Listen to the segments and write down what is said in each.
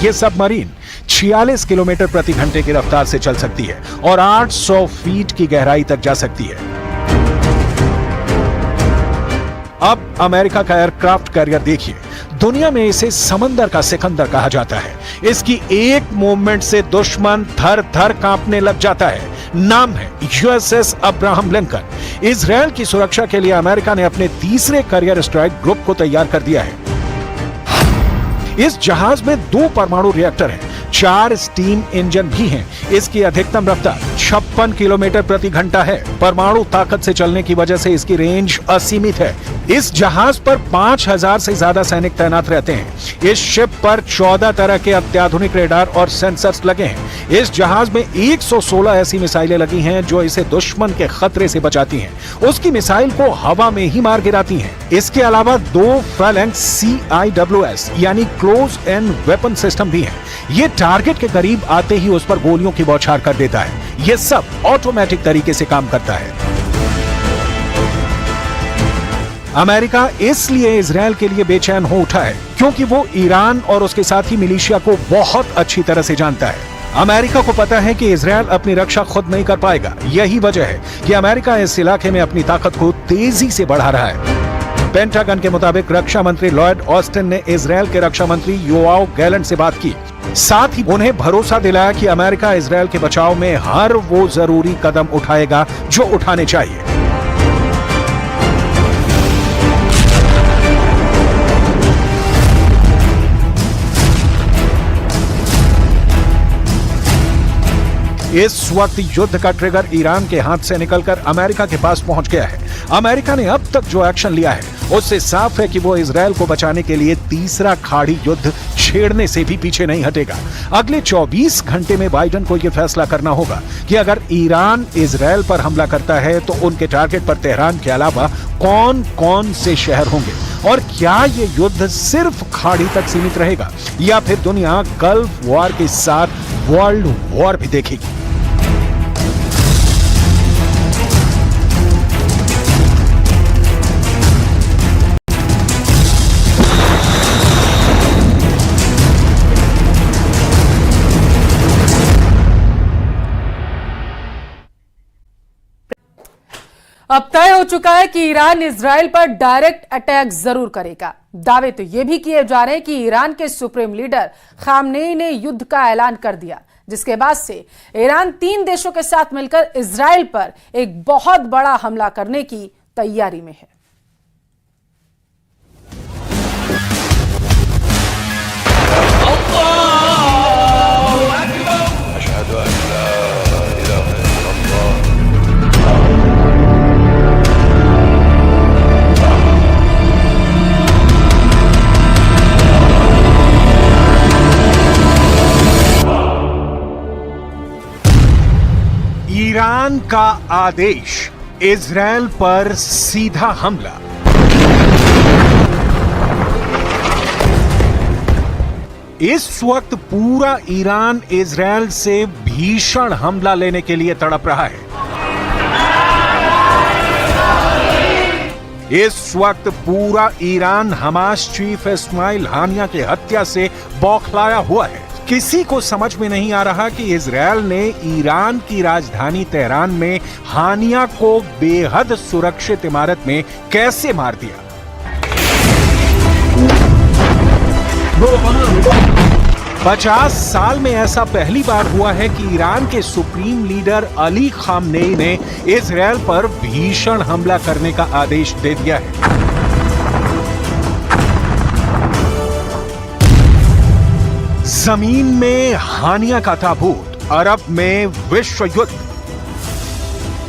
ये submarine 46 kilometre प्रति घंटे की रफ्तार से चल सकती है और 800 फीट की गहराई तक जा सकती है। अब अमेरिका का एयरक्राफ्ट कैरियर देखिए, दुनिया में इसे समंदर का सिकंदर कहा जाता है। इसकी एक मूवमेंट से दुश्मन थर थर कांपने लग जाता है। नाम है यूएसएस अब्राहम लिंकन। इजरायल की सुरक्षा के लिए अमेरिका ने अपने तीसरे कैरियर स्ट्राइक ग्रुप को तैयार कर दिया है। इस जहाज में 2 परमाणु रिएक्टर हैं, 4 स्टीम इंजन भी हैं। इसकी अधिकतम रफ्तार 56 किलोमीटर प्रति घंटा है। परमाणु ताकत से चलने की वजह से इसकी रेंज असीमित है। इस जहाज पर 5000 से ज्यादा सैनिक तैनात रहते हैं। इस शिप पर 14 तरह के अत्याधुनिक रेडार और सेंसर्स लगे हैं। इस जहाज में 116 ऐसी मिसाइलें लगी हैं जो इसे दुश्मन के खतरे से बचाती हैं। उसकी मिसाइल को हवा में ही मार गिराती हैं। इसके अलावा 2 फैलेंक्स CIWS यानी क्लोज एंड वेपन सिस्टम भी हैं। ये टारगेट के करीब आते ही उस पर गोलियों की बौछार कर देता है। ये सब ऑटोमेटिक तरीके से काम करता है। अमेरिका इसलिए इजरायल के लिए बेचैन हो उठा है क्योंकि वो ईरान और उसके साथी मिलिशिया को बहुत अच्छी तरह से जानता है। अमेरिका को पता है कि इजरायल अपनी रक्षा खुद नहीं कर पाएगा। यही वजह है कि अमेरिका इस इलाके में अपनी ताकत को तेजी से बढ़ा रहा है। पेंटागन के मुताबिक रक्षा मंत्री लॉयड ऑस्टिन ने इजरायल के रक्षा मंत्री योआव गैलेंट से बात की। साथ ही उन्हें भरोसा दिलाया कि अमेरिका इजरायल के बचाव में हर वो जरूरी कदम उठाएगा जो उठाने चाहिए। इस वक्त युद्ध का ट्रिगर ईरान के हाथ से निकलकर अमेरिका के पास पहुंच गया है। अमेरिका ने अब तक जो एक्शन लिया है उससे साफ है कि वो इजरायल को बचाने के लिए तीसरा खाड़ी युद्ध छेड़ने से भी पीछे नहीं हटेगा। अगले 24 घंटे में बाइडेन को यह फैसला करना होगा कि अगर ईरान इजरायल पर हमला करता है तो उनके टारगेट पर तेहरान के अलावा कौन कौन से शहर होंगे और क्या ये युद्ध सिर्फ खाड़ी तक सीमित रहेगा या फिर दुनिया गल्फ वॉर के साथ वर्ल्ड वॉर भी देखेगी। अब तय हो चुका है कि ईरान इजरायल पर डायरेक्ट अटैक जरूर करेगा। दावे तो यह भी किए जा रहे हैं कि ईरान के सुप्रीम लीडर खामनेई ने युद्ध का ऐलान कर दिया, जिसके बाद से ईरान 3 देशों के साथ मिलकर इजरायल पर एक बहुत बड़ा हमला करने की तैयारी में है। ईरान का आदेश, इजरायल पर सीधा हमला। इस वक्त पूरा ईरान इजरायल से भीषण हमला लेने के लिए तड़प रहा है। इस वक्त पूरा ईरान हमास चीफ इस्माइल हानिया की हत्या से बौखलाया हुआ है। किसी को समझ में नहीं आ रहा कि इजरायल ने ईरान की राजधानी तेहरान में हानिया को बेहद सुरक्षित इमारत में कैसे मार दिया। 50 साल में ऐसा पहली बार हुआ है कि ईरान के सुप्रीम लीडर अली खामनेई ने इजरायल पर भीषण हमला करने का आदेश दे दिया है। जमीन में हानिया का ताबूत, अरब में विश्व युद्ध।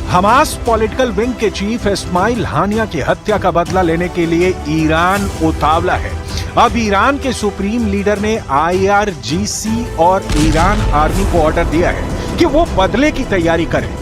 हमास पॉलिटिकल विंग के चीफ इस्माइल हानिया की हत्या का बदला लेने के लिए ईरान उतावला है। अब ईरान के सुप्रीम लीडर ने IRGC और ईरान आर्मी को ऑर्डर दिया है कि वो बदले की तैयारी करें।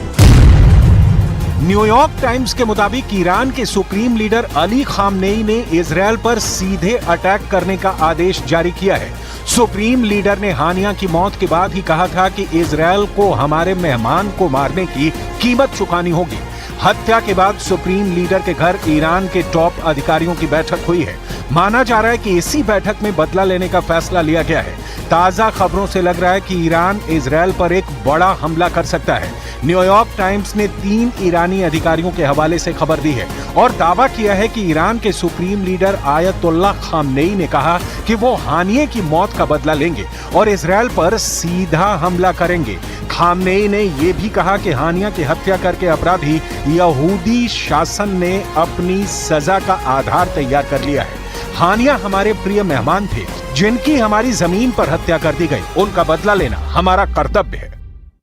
न्यूयॉर्क टाइम्स के मुताबिक ईरान के सुप्रीम लीडर अली खामनेई ने इजरायल पर सीधे अटैक करने का आदेश जारी किया है। सुप्रीम लीडर ने हानिया की मौत के बाद ही कहा था कि इजरायल को हमारे मेहमान को मारने की कीमत चुकानी होगी। हत्या के बाद सुप्रीम लीडर के घर ईरान के टॉप अधिकारियों की बैठक हुई है। माना जा रहा है कि इसी बैठक में बदला लेने का फैसला लिया गया है। ताजा खबरों से लग रहा है कि ईरान इजरायल पर एक बड़ा हमला कर सकता है। न्यूयॉर्क टाइम्स ने 3 ईरानी अधिकारियों के हवाले से खबर दी है और दावा किया है कि ईरान के सुप्रीम लीडर आयतुल्लाह खामनेई ने कहा कि वो हानिये की मौत का बदला लेंगे और इजरायल पर सीधा हमला करेंगे। खामनेई ने यह भी कहा कि हानिया की हत्या करके अपराधी यहूदी शासन ने अपनी सजा का आधार तैयार कर लिया है। हानिया हमारे प्रिय मेहमान थे जिनकी हमारी जमीन पर हत्या कर दी गई। उनका बदला लेना हमारा कर्तव्य है।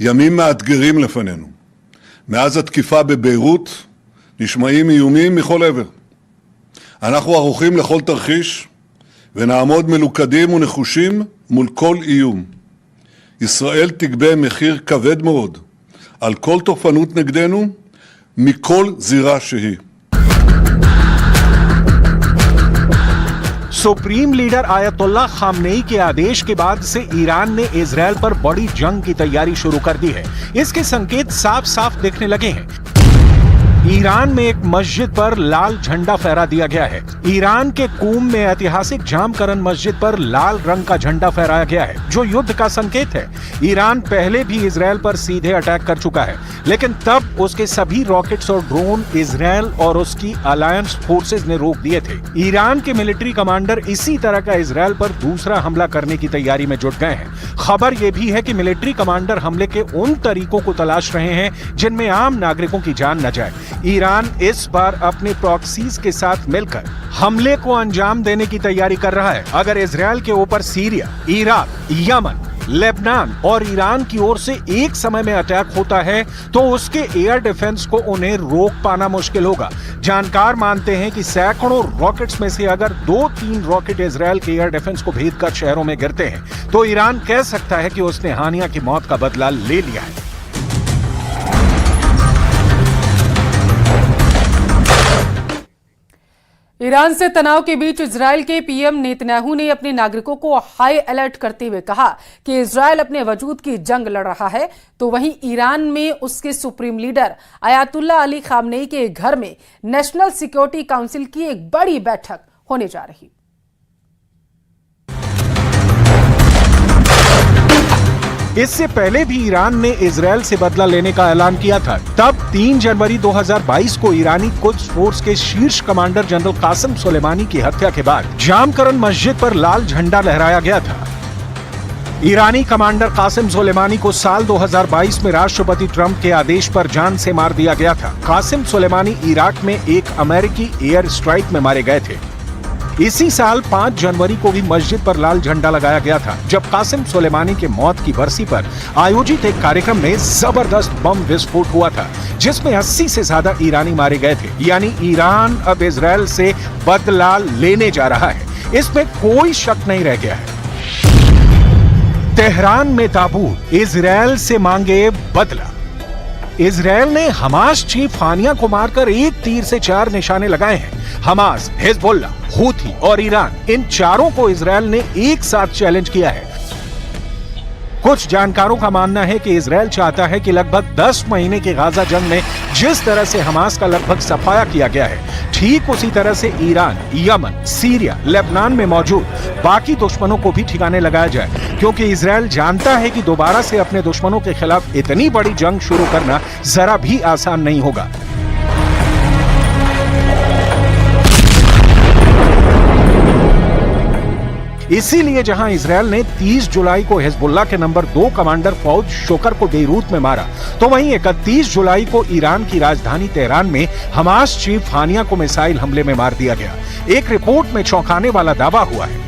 ימים מאתגרים לפנינו. מאז התקיפה בביירות נשמעים איומים מכל עבר. אנחנו ערוכים לכל תרחיש ונעמוד מלוכדים ונחושים מול כל איום. ישראל תגבה מחיר כבד מאוד על כל תוקפנות נגדנו מכל זירה שהיא. सुप्रीम लीडर आयतुल्लाह खामनेई के आदेश के बाद से ईरान ने इजरायल पर बड़ी जंग की तैयारी शुरू कर दी है। इसके संकेत साफ साफ दिखने लगे हैं। ईरान में एक मस्जिद पर लाल झंडा फहरा दिया गया है। ईरान के कूम में ऐतिहासिक जामकरन मस्जिद पर लाल रंग का झंडा फहराया गया है जो युद्ध का संकेत है। ईरान पहले भी इजरायल पर सीधे अटैक कर चुका है लेकिन तब उसके सभी रॉकेट्स और ड्रोन इजरायल और उसकी अलायंस फोर्सेस ने रोक दिए थे। ईरान के मिलिट्री कमांडर इसी तरह का इजरायल पर दूसरा हमला करने की तैयारी में जुट गए हैं। खबर यह भी है कि मिलिट्री कमांडर हमले के उन तरीकों को तलाश रहे हैं जिनमें आम नागरिकों की जान न जाए। ईरान इस बार अपने प्रॉक्सीज के साथ मिलकर हमले को अंजाम देने की तैयारी कर रहा है। अगर इजरायल के ऊपर सीरिया, इराक, यमन, लेबनान और ईरान की ओर से एक समय में अटैक होता है तो उसके एयर डिफेंस को उन्हें रोक पाना मुश्किल होगा। जानकार मानते हैं कि सैकड़ों रॉकेट्स में से अगर 2-3 रॉकेट इजरायल के एयर डिफेंस को भेद कर शहरों में गिरते हैं तो ईरान कह सकता है कि उसने हानिया की मौत का बदला ले लिया है। ईरान से तनाव के बीच इजरायल के पीएम नेतन्याहू ने अपने नागरिकों को हाई अलर्ट करते हुए कहा कि इजरायल अपने वजूद की जंग लड़ रहा है तो वहीं ईरान में उसके supreme leader Ayatollah Ali Khamenei के घर में नेशनल सिक्योरिटी काउंसिल की एक बड़ी बैठक होने जा रही। इससे पहले भी ईरान ने इजरायल से बदला लेने का ऐलान किया था। तब 3 जनवरी 2022 को ईरानी कुद्स फोर्स के शीर्ष कमांडर जनरल कासिम सुलेमानी की हत्या के बाद जामकरन मस्जिद पर लाल झंडा लहराया गया था। ईरानी कमांडर कासिम सुलेमानी को साल 2022 में राष्ट्रपति ट्रंप के आदेश पर जान से मार दिया गया था। कासिम सुलेमानी इराक में एक अमेरिकी एयर स्ट्राइक में मारे गए थे। इसी साल 5 जनवरी को भी मस्जिद पर लाल झंडा लगाया गया था जब कासिम सुलेमानी के मौत की बरसी पर आयोजित एक कार्यक्रम में जबरदस्त बम विस्फोट हुआ था जिसमें 80 से ज्यादा ईरानी मारे गए थे। यानी ईरान अब इजरायल से बदला लेने जा रहा है, इसमें कोई शक नहीं रह गया है। तेहरान में ताबूत, इजरायल से मांगे बदला। इजरायल ने हमास चीफ हानिया को मारकर एक तीर से 4 निशाने लगाए हैं। हमास, हिजबुल्लाह, हूथी और ईरान, इन चारों को इजरायल ने एक साथ चैलेंज किया है। कुछ जानकारों का मानना है कि इजरायल चाहता है कि लगभग 10 महीने की गाजा जंग में जिस तरह से हमास का लगभग सफाया किया गया है, ठीक उसी तरह से ईरान, यमन, सीरिया, लेबनान में मौजूद बाकी दुश्मनों को भी ठिकाने लगाया जाए, क्योंकि इजरायल जानता है कि दोबारा से अपने दुश्मनों के खिलाफ इतनी बड़ी जंग शुरू करना जरा भी आसान नहीं होगा। इसीलिए जहां इजरायल ने 30 जुलाई को हिजबुल्लाह के नंबर 2 कमांडर फौज शोकर को बेरूत में मारा, तो वहीं 31 जुलाई को ईरान की राजधानी तेहरान में हमास चीफ हानिया को मिसाइल हमले में मार दिया गया। एक रिपोर्ट में चौंकाने वाला दावा हुआ है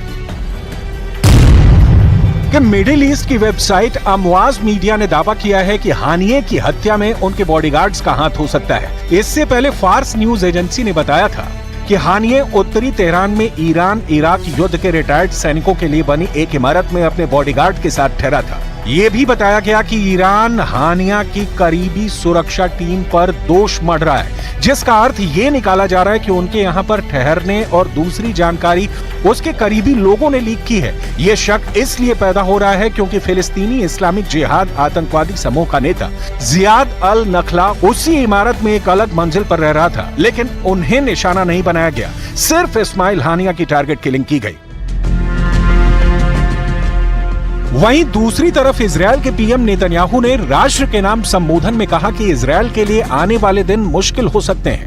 कि मिडिल ईस्ट की वेबसाइट अमवाज मीडिया ने दावा किया है कि हानिये की हत्या में उनके बॉडीगार्ड्स का हाथ हो सकता है। इससे पहले फार्स न्यूज एजेंसी ने बताया था कि हानिये उत्तरी तेहरान में ईरान इराक युद्ध के रिटायर्ड सैनिकों के लिए बनी एक इमारत में अपने बॉडीगार्ड के साथ ठहरा था। ये भी बताया गया कि ईरान हानिया की करीबी सुरक्षा टीम पर दोष मढ़ रहा है, जिसका अर्थ ये निकाला जा रहा है कि उनके यहां पर ठहरने और दूसरी जानकारी उसके करीबी लोगों ने लीक की है। ये शक इसलिए पैदा हो रहा है क्योंकि फिलिस्तीनी इस्लामिक जिहाद आतंकवादी समूह का नेता जियाद अल नखला उसी इमारत में एक अलग मंजिल पर रह रहा था, लेकिन उन्हें निशाना नहीं बनाया गया, सिर्फ इस्माइल हानिया की टारगेट किलिंग की गई। वहीं दूसरी तरफ इजरायल के पीएम नेतन्याहू ने राष्ट्र के नाम संबोधन में कहा कि इजरायल के लिए आने वाले दिन मुश्किल हो सकते हैं,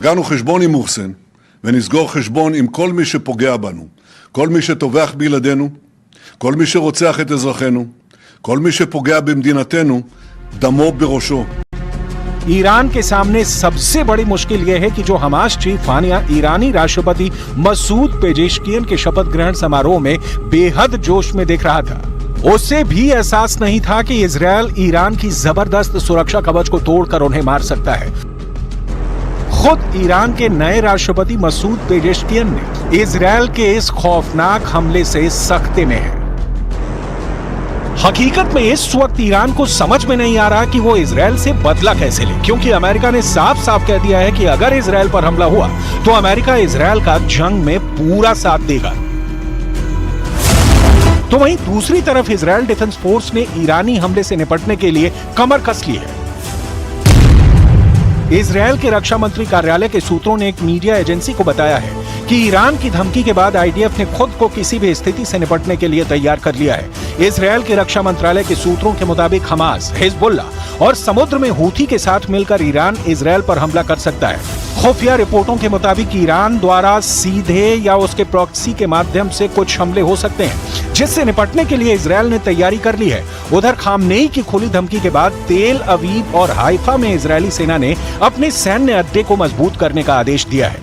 הגענו חשבון עם מוחסן ונסגור חשבון עם כל מי שפוגע בנו, כל מי שטובח בילדינו, כל מי שרוצח את אזרחינו, כל מי שפוגע במדינתנו, דמו בראשו. ईरान के सामने सबसे बड़ी मुश्किल यह है कि जो हमास चीफ हानिया ईरानी राष्ट्रपति मसूद पेजेश्कियन के शपथ ग्रहण समारोह में बेहद जोश में दिख रहा था, उसे भी एहसास नहीं था कि इजरायल ईरान की जबरदस्त सुरक्षा कवच को तोड़कर उन्हें मार सकता है। खुद ईरान के नए राष्ट्रपति मसूद पेजेश्कियन ने इजरायल के इस खौफनाक हमले से सख्ते में है। हकीकत में इस वक्त ईरान को समझ में नहीं आ रहा कि वो इजरायल से बदला कैसे ले, क्योंकि अमेरिका ने साफ साफ कह दिया है कि अगर इजरायल पर हमला हुआ तो अमेरिका इजरायल का जंग में पूरा साथ देगा। तो वहीं दूसरी तरफ इजरायल डिफेंस फोर्स ने ईरानी हमले से निपटने के लिए कमर कस ली है। इजरायल के रक्षा मंत्री कार्यालय के सूत्रों ने एक मीडिया एजेंसी को बताया है कि ईरान की धमकी के बाद आईडीएफ ने खुद को किसी भी स्थिति से निपटने के लिए तैयार कर लिया है। इजरायल के रक्षा मंत्रालय के सूत्रों के मुताबिक हमास, हिजबुल्ला और समुद्र में हूथी के साथ मिलकर ईरान इजरायल पर हमला कर सकता है। खुफिया रिपोर्टों के मुताबिक ईरान द्वारा सीधे या उसके प्रॉक्सी के माध्यम से कुछ हमले हो सकते हैं, जिससे निपटने के लिए इजरायल ने तैयारी कर ली है। उधर खामनेई की खुली धमकी के बाद तेल अवीव और हाइफा में इजरायली सेना ने अपने सैन्य अड्डे को मजबूत करने का आदेश दिया है।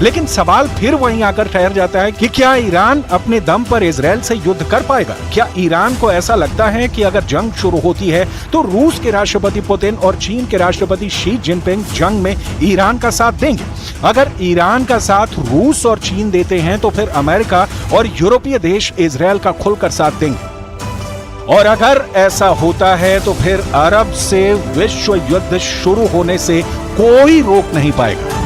लेकिन सवाल फिर वहीं आकर ठहर जाता है कि क्या ईरान अपने दम पर इजरायल से युद्ध कर पाएगा? क्या ईरान को ऐसा लगता है कि अगर जंग शुरू होती है तो रूस के राष्ट्रपति पुतिन और चीन के राष्ट्रपति शी जिनपिंग जंग में ईरान का साथ देंगे? अगर ईरान का साथ रूस और चीन देते हैं तो फिर अमेरिका और यूरोपीय देश इजरायल का खुलकर साथ देंगे। और अगर ऐसा होता है तो फिर अरब से विश्व युद्ध शुरू होने से कोई रोक नहीं पाएगा।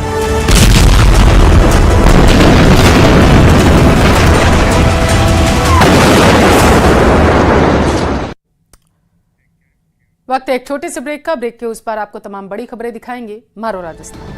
वक्त एक छोटे से ब्रेक का। ब्रेक के उस पर आपको तमाम बड़ी खबरें दिखाएंगे मारो राजस्थान।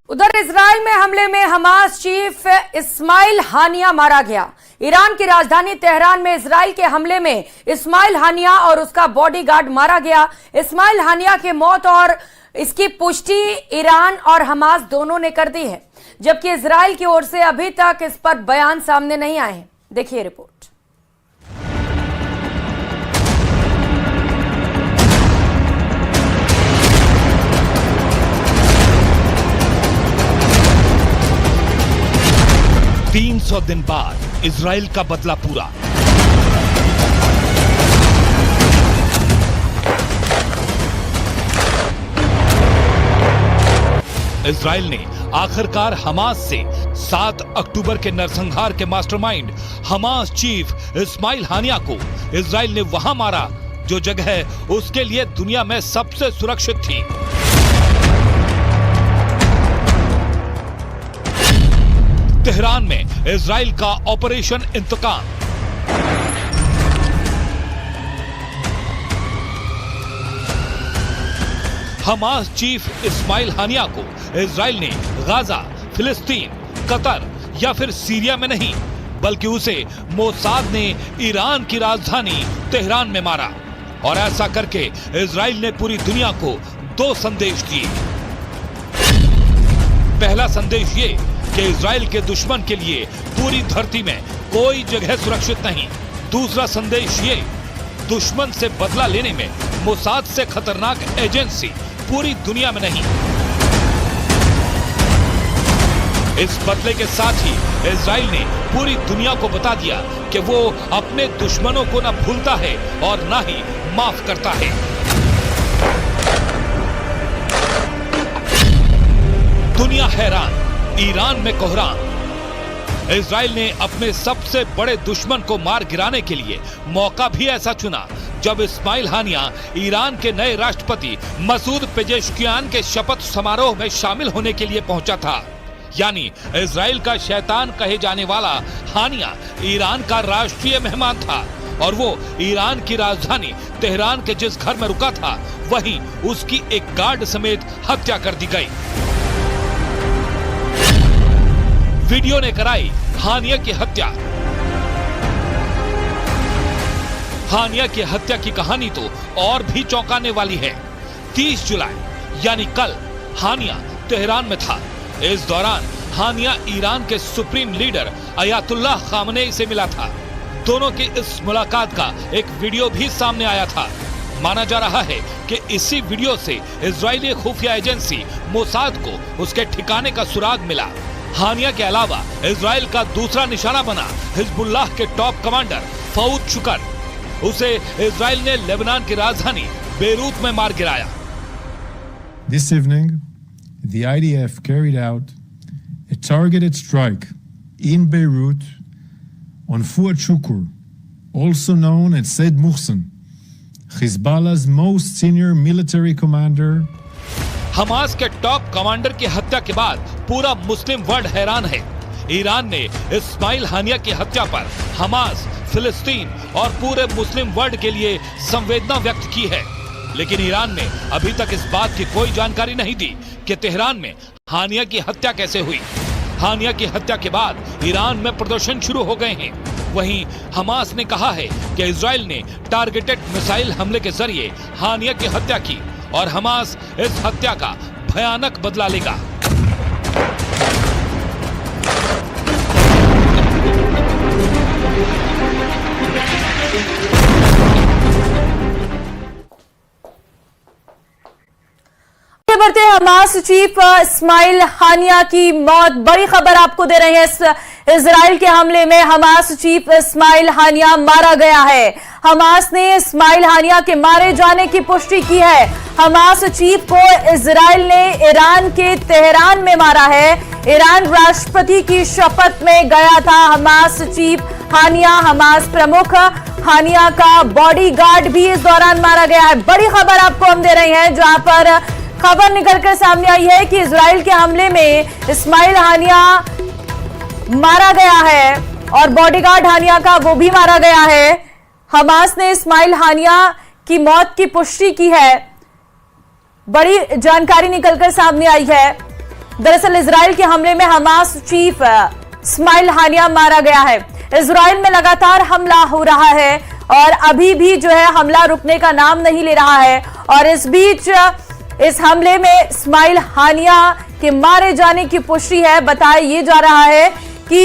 उधर इजराइल में हमले में हमास चीफ इस्माइल हानिया मारा गया। ईरान की राजधानी तेहरान में इजराइल के हमले में इस्माइल हानिया और उसका बॉडीगार्ड मारा गया। इस्माइल हानिया की मौत और इसकी पुष्टि ईरान और हमास दोनों ने कर दी है, जबकि इजराइल की ओर से अभी तक इस पर बयान सामने नहीं आए हैं। देखिए रिपोर्ट। तीन 300 दिन बाद इजराइल का बदला पूरा। इजराइल ने आखिरकार हमास से 7 अक्टूबर के नरसंहार के मास्टरमाइंड हमास चीफ इस्माइल हानिया को इजराइल ने वहां मारा जो जगह उसके लिए दुनिया में सबसे सुरक्षित थी। तेहरान में इजराइल का ऑपरेशन इंतकाम। हमास चीफ इस्माइल हानिया को इजराइल ने गाजा, फिलिस्तीन, कतर या फिर सीरिया में नहीं, बल्कि उसे मोसाद ने ईरान की राजधानी तेहरान में मारा। और ऐसा करके इजराइल ने पूरी दुनिया को 2 संदेश दिए। पहला संदेश ये कि इजराइल के दुश्मन के लिए पूरी धरती में कोई जगह सुरक्षित नहीं। दूसरा संदेश ये, दुश्मन से बदला लेने में मोसाद से खतरनाक एजेंसी पूरी दुनिया में नहीं। इस बदले के साथ ही इजराइल ने पूरी दुनिया को बता दिया कि वो अपने दुश्मनों को न भूलता है और न ही माफ करता है। दुनिया हैरान, ईरान में कोहरान। इजराइल ने अपने सबसे बड़े दुश्मन को मार गिराने के लिए मौका भी ऐसा चुना जब इस्माइल हानिया ईरान के नए राष्ट्रपति मसूद पेजेश्कियान के शपथ समारोह में शामिल होने के लिए पहुंचा था। यानी इजराइल का शैतान कहे जाने वाला हानिया ईरान का राष्ट्रीय मेहमान था और वो ईरान की राजधानी तेहरान के जिस घर में रुका था वहीं उसकी एक गार्ड समेत हत्या कर दी गई। वीडियो ने कराई हानिया की हत्या। हानिया की हत्या की कहानी तो और भी चौंकाने वाली है। 30 जुलाई यानी कल हानिया तेहरान में था। इस दौरान हानिया ईरान के सुप्रीम लीडर अयातुल्लाह खामनेई से मिला था। दोनों की इस मुलाकात का एक वीडियो भी सामने आया था। माना जा रहा है कि इसी वीडियो से इजरायली खुफिया एजेंसी मोसाद को उसके ठिकाने का सुराग मिला। हानिया के अलावा इजराइल का दूसरा निशाना बना हिजबुल्लाह के टॉप कमांडर फऊद शुकर। उसे इजराइल ने लेबनान की राजधानी बेरूत में मार गिराया। This evening, the IDF carried out a targeted strike in Beirut on Fouad Shukr, also known as Said Muhsin, Hezbollah's most senior military commander. Hamas के top commander की हत्या के बाद पूरा मुस्लिम वर्ल्ड हैरान है। ईरान ने इस्माइल हानिया की हत्या पर हमास, फिलिस्तीन और पूरे मुस्लिम वर्ल्ड के लिए संवेदना व्यक्त की है, लेकिन ईरान ने अभी तक इस बात की कोई जानकारी नहीं दी कि तेहरान में हानिया की हत्या कैसे हुई। हानिया की हत्या के बाद ईरान में प्रदर्शन शुरू हो गए हैं। वहीं हमास ने कहा है कि इजराइल ने टारगेटेड मिसाइल हमले के जरिए हानिया की हत्या की और हमास इस हत्या का भयानक बदला लेगा। बढ़ते हैं, हमास चीफ इस्माइल हानिया की मौत। बड़ी खबर आपको दे रहे हैं। इजराइल के हमले में हमास चीफ इस्माइल हानिया मारा गया है। हमास ने इस्माइल हानिया के मारे जाने की पुष्टि की है। हमास चीफ को इजराइल ने ईरान के तेहरान में मारा है। ईरान राष्ट्रपति की शपथ में गया था हमास चीफ हानिया। हमास प्रमुख हानिया का बॉडीगार्ड भी इस दौरान मारा गया है। बड़ी खबर आपको हम दे रहे हैं, जहां पर खबर निकलकर सामने आई है कि इजराइल के हमले में इस्माइल हानिया मारा गया है और बॉडीगार्ड हानिया का वो भी मारा गया है। हमास ने इस्माइल हानिया की मौत की पुष्टि की है। बड़ी जानकारी निकलकर सामने आई है। दरअसल इजराइल के हमले में हमास चीफ इस्माइल हानिया मारा गया है। इजराइल में लगातार हमला हो रहा है और अभी भी जो है हमला रुकने का नाम नहीं ले रहा है। और इस बीच इस हमले में इस्माइल हानिया के मारे जाने की पुष्टि है। बताया ये जा रहा है कि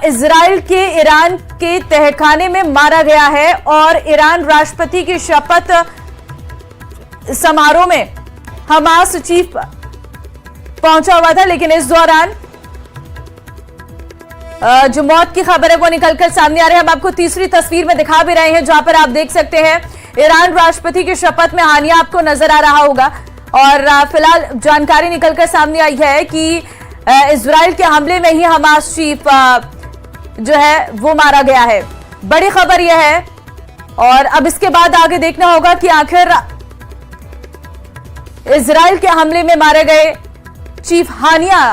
इजराइल के ईरान के तहखाने में मारा गया है और ईरान राष्ट्रपति की शपथ समारोह में हमास चीफ पहुंचा हुआ था, लेकिन इस दौरान जो मौत की खबर है वो निकलकर सामने आ रही है। हम आपको तीसरी तस्वीर में दिखा भी रहे हैं, जहां पर आप देख सकते हैं ईरान राष्ट्रपति की शपथ में हानिया आपको नजर आ रहा होगा। और फिलहाल जानकारी निकलकर सामने आई है कि इजराइल के हमले में ही हमास चीफ जो है वो मारा गया है। बड़ी खबर यह है और अब इसके बाद आगे देखना होगा कि आखिर इजराइल के हमले में मारे गए चीफ हानिया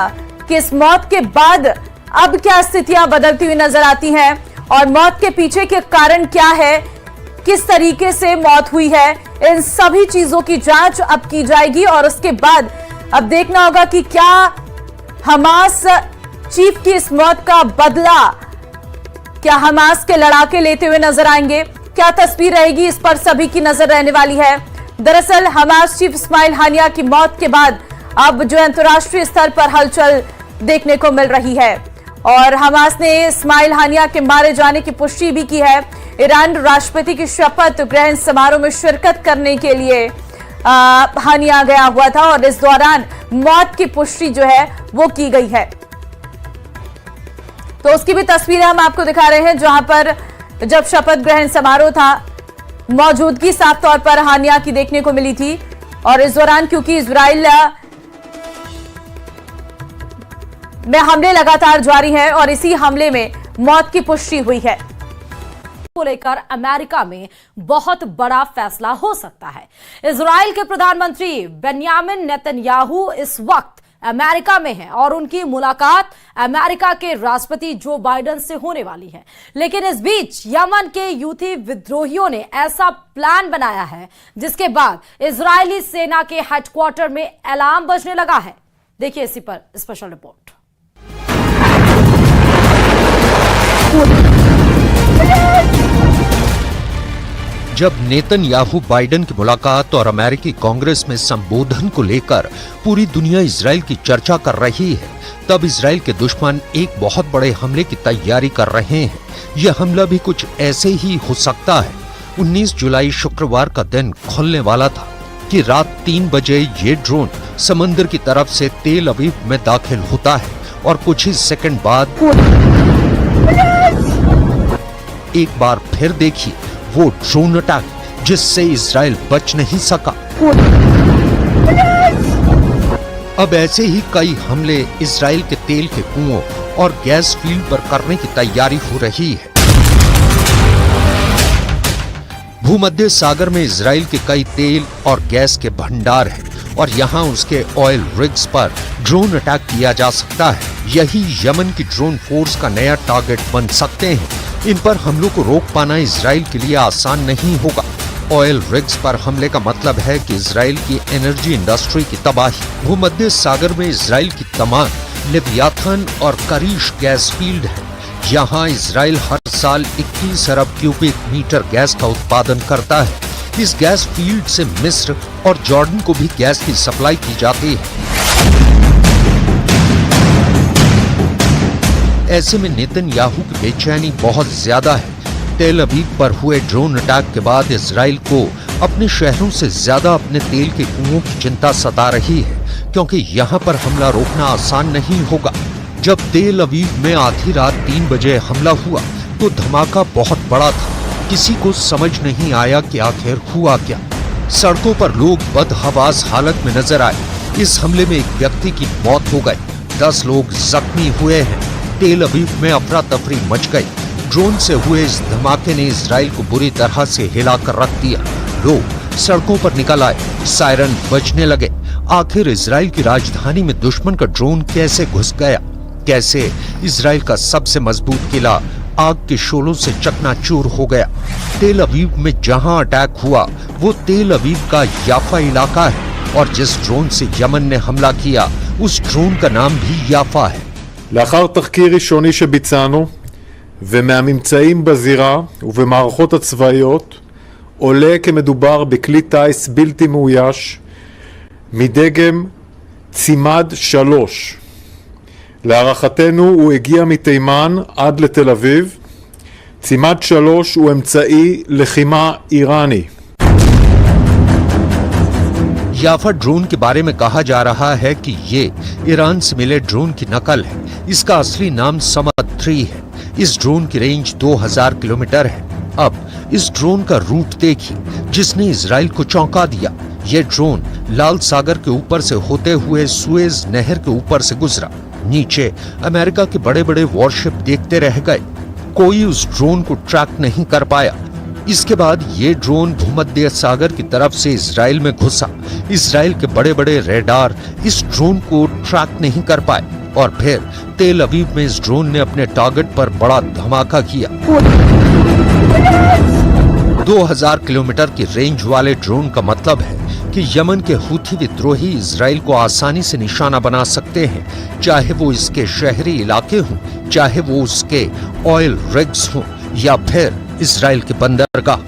की इस मौत के बाद अब क्या स्थितियां बदलती हुई नजर आती हैं और मौत के पीछे के कारण क्या है, किस तरीके से मौत हुई है, इन सभी चीजों की जांच अब की जाएगी। और उसके बाद अब देखना होगा कि क्या हमास चीफ की इस मौत का बदला क्या हमास के लड़ाके लेते हुए नजर आएंगे, क्या तस्वीर रहेगी, इस पर सभी की नजर रहने वाली है। दरअसल हमास चीफ इस्माइल हानिया की मौत के बाद अब जो अंतर्राष्ट्रीय स्तर पर हलचल देखने को मिल रही है और हमास ने इस्माइल हानिया के मारे जाने की पुष्टि भी की है। ईरान राष्ट्रपति की शपथ ग्रहण समारोह में शिरकत करने के लिए हानिया गया हुआ था और इस दौरान मौत की पुष्टि जो है वो की गई है। तो उसकी भी तस्वीरें हम आपको दिखा रहे हैं, जहां पर जब शपथ ग्रहण समारोह था मौजूदगी साफ तौर पर हानिया की देखने को मिली थी। और इस दौरान क्योंकि इजराइल में हमले लगातार जारी हैं और इसी हमले में मौत की पुष्टि हुई है। को लेकर अमेरिका में बहुत बड़ा फैसला हो सकता है। इजराइल के प्रधानमंत्री बेन्यामिन नेतन्याहू इस वक्त अमेरिका में हैं और उनकी मुलाकात अमेरिका के राष्ट्रपति जो बाइडेन से होने वाली है। लेकिन इस बीच यमन के यूथी विद्रोहियों ने ऐसा प्लान बनाया है जिसके बाद इजरायली सेना के हेडक्वार्टर में अलार्म बजने लगा है। देखिए इसी पर स्पेशल रिपोर्ट। जब नेतन्याहू बाइडेन की मुलाकात और अमेरिकी कांग्रेस में संबोधन को लेकर पूरी दुनिया इजराइल की चर्चा कर रही है, तब इजराइल के दुश्मन एक बहुत बड़े हमले की तैयारी कर रहे हैं। यह हमला भी कुछ ऐसे ही हो सकता है। 19 जुलाई शुक्रवार का दिन खुलने वाला था कि रात 3 बजे ये ड्रोन समंदर की तरफ से तेल अवीव में दाखिल होता है और कुछ ही सेकंड बाद एक बार फिर देखिए वो ड्रोन अटैक जिससे इजराइल बच नहीं सका। अब ऐसे ही कई हमले इजराइल के तेल के कुओं और गैस फील्ड पर करने की तैयारी हो रही है। भूमध्य सागर में इजराइल के कई तेल और गैस के भंडार हैं और यहां उसके ऑयल रिग्स पर ड्रोन अटैक किया जा सकता है। यही यमन की ड्रोन फोर्स का नया टारगेट बन सकते हैं। इन पर हमलों को रोक पाना इजराइल के लिए आसान नहीं होगा। ऑयल रिग्स पर हमले का मतलब है कि इजराइल की एनर्जी इंडस्ट्री की तबाही। भूमध्य सागर में इजराइल की तमाम लेवियाथन और करीश गैस फील्ड है। यहाँ इजराइल हर साल 21 अरब क्यूबिक मीटर गैस का उत्पादन करता है। इस गैस फील्ड से मिस्र और जॉर्डन को भी गैस की सप्लाई की जाती है। ऐसे में नेतन्याहू की बेचैनी बहुत ज्यादा है। तेल अवीव पर हुए ड्रोन अटैक के बाद इजराइल को अपने शहरों से ज्यादा अपने तेल के कुओं की चिंता सता रही है, क्योंकि यहाँ पर हमला रोकना आसान नहीं होगा। जब तेल अवीव में आधी रात 3 बजे हमला हुआ तो धमाका बहुत बड़ा था। किसी को समझ नहीं आया कि आखिर हुआ क्या। सड़कों पर लोग बदहवास हालत में नजर आए। इस हमले में एक व्यक्ति की मौत हो गई, 10 लोग जख्मी हुए हैं। तेल अवीव में अफरा तफरी मच गई। ड्रोन से हुए इस धमाके ने इजराइल को बुरी तरह से हिलाकर रख दिया। लोग सड़कों पर निकल आए, सायरन बजने लगे। आखिर इजराइल की राजधानी में दुश्मन का ड्रोन कैसे घुस गया? कैसे इजराइल का सबसे मजबूत किला आग के शोलों से चकनाचूर हो गया? तेल अवीव में जहां अटैक हुआ वो तेल अवीव का याफा इलाका है और जिस ड्रोन से यमन ने हमला किया उस ड्रोन का नाम भी याफा है। לאחר תחקיר ראשוני שביצענו ומהממצאים בזירה ובמערכות הצבאיות עולה כי מדובר בכלי טיס בלתי מאויש מדגם צימד 3. להערכתנו הוא הגיע מתימן עד לתל אביב. צימד 3 הוא אמצעי לחימה איראני. याफा ड्रोन के बारे में कहा जा रहा है कि ये ईरान से मिले ड्रोन की नकल है। इसका असली नाम समद 3 है। इस ड्रोन की रेंज 2000 किलोमीटर है। अब इस ड्रोन का रूट देखिए जिसने इजराइल को चौंका दिया। ये ड्रोन लाल सागर के ऊपर से होते हुए सुएज नहर के ऊपर से गुजरा। नीचे अमेरिका के बड़े बड़े वॉरशिप देखते रह गए। कोई उस ड्रोन को ट्रैक नहीं कर पाया। इसके बाद ये ड्रोन भूमध्य सागर की तरफ से इजराइल में घुसा। इजराइल के बड़े बड़े रेडार इस ड्रोन को ट्रैक नहीं कर पाए और फिर तेल अवीव में इस ड्रोन ने अपने टारगेट पर बड़ा धमाका किया। 2000 किलोमीटर की रेंज वाले ड्रोन का मतलब है कि यमन के हूथी विद्रोही इजराइल को आसानी से निशाना बना सकते हैं, चाहे वो इसके शहरी इलाके हों, चाहे वो उसके ऑयल रिग्स हों या फिर इजराइल के बंदरगाह।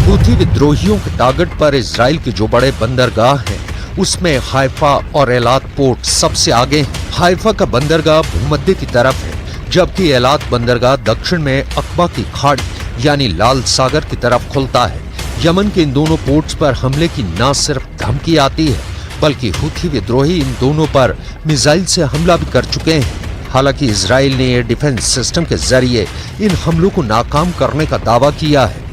हूथी विद्रोहियों के टारगेट पर इजराइल के जो बड़े बंदरगाह हैं उसमें हाइफा और एलात पोर्ट सबसे आगे हैं। हाइफा का बंदरगाह भूमध्य की तरफ है, जबकि एलात बंदरगाह दक्षिण में अकबा की खाड़ी यानी लाल सागर की तरफ खुलता है। यमन के इन दोनों पोर्ट्स पर हमले की न सिर्फ धमकी आती है, बल्कि हुथी विद्रोही इन दोनों पर मिसाइल से हमला भी कर चुके हैं। हालांकि इजराइल ने एयर डिफेंस सिस्टम के जरिए इन हमलों को नाकाम करने का दावा किया है।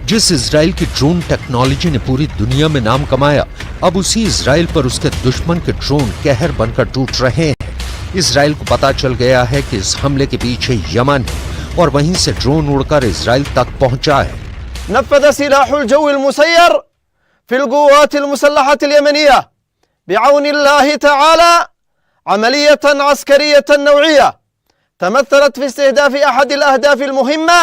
जिस इजराइल की ड्रोन टेक्नोलॉजी ने पूरी दुनिया में नाम कमाया, अब उसी इजराइल पर उसके दुश्मन के ड्रोन कहर बनकर टूट रहे हैं। इजराइल को पता चल गया है कि इस हमले के पीछे यमन है और वहीं से ड्रोन उड़कर इजराइल तक पहुंचा है। नफ़ज़ सिलाहुल जव्विल मुसय्यर फिल क़ुव्वातिल मुसल्लहतिल यमनिया बिअौनिल्लाहि तआला अमलियतन अस्करियतन नौइया तमथलत फी इस्तिहदाफ अहदिल अहदाफिल मुहिम्मा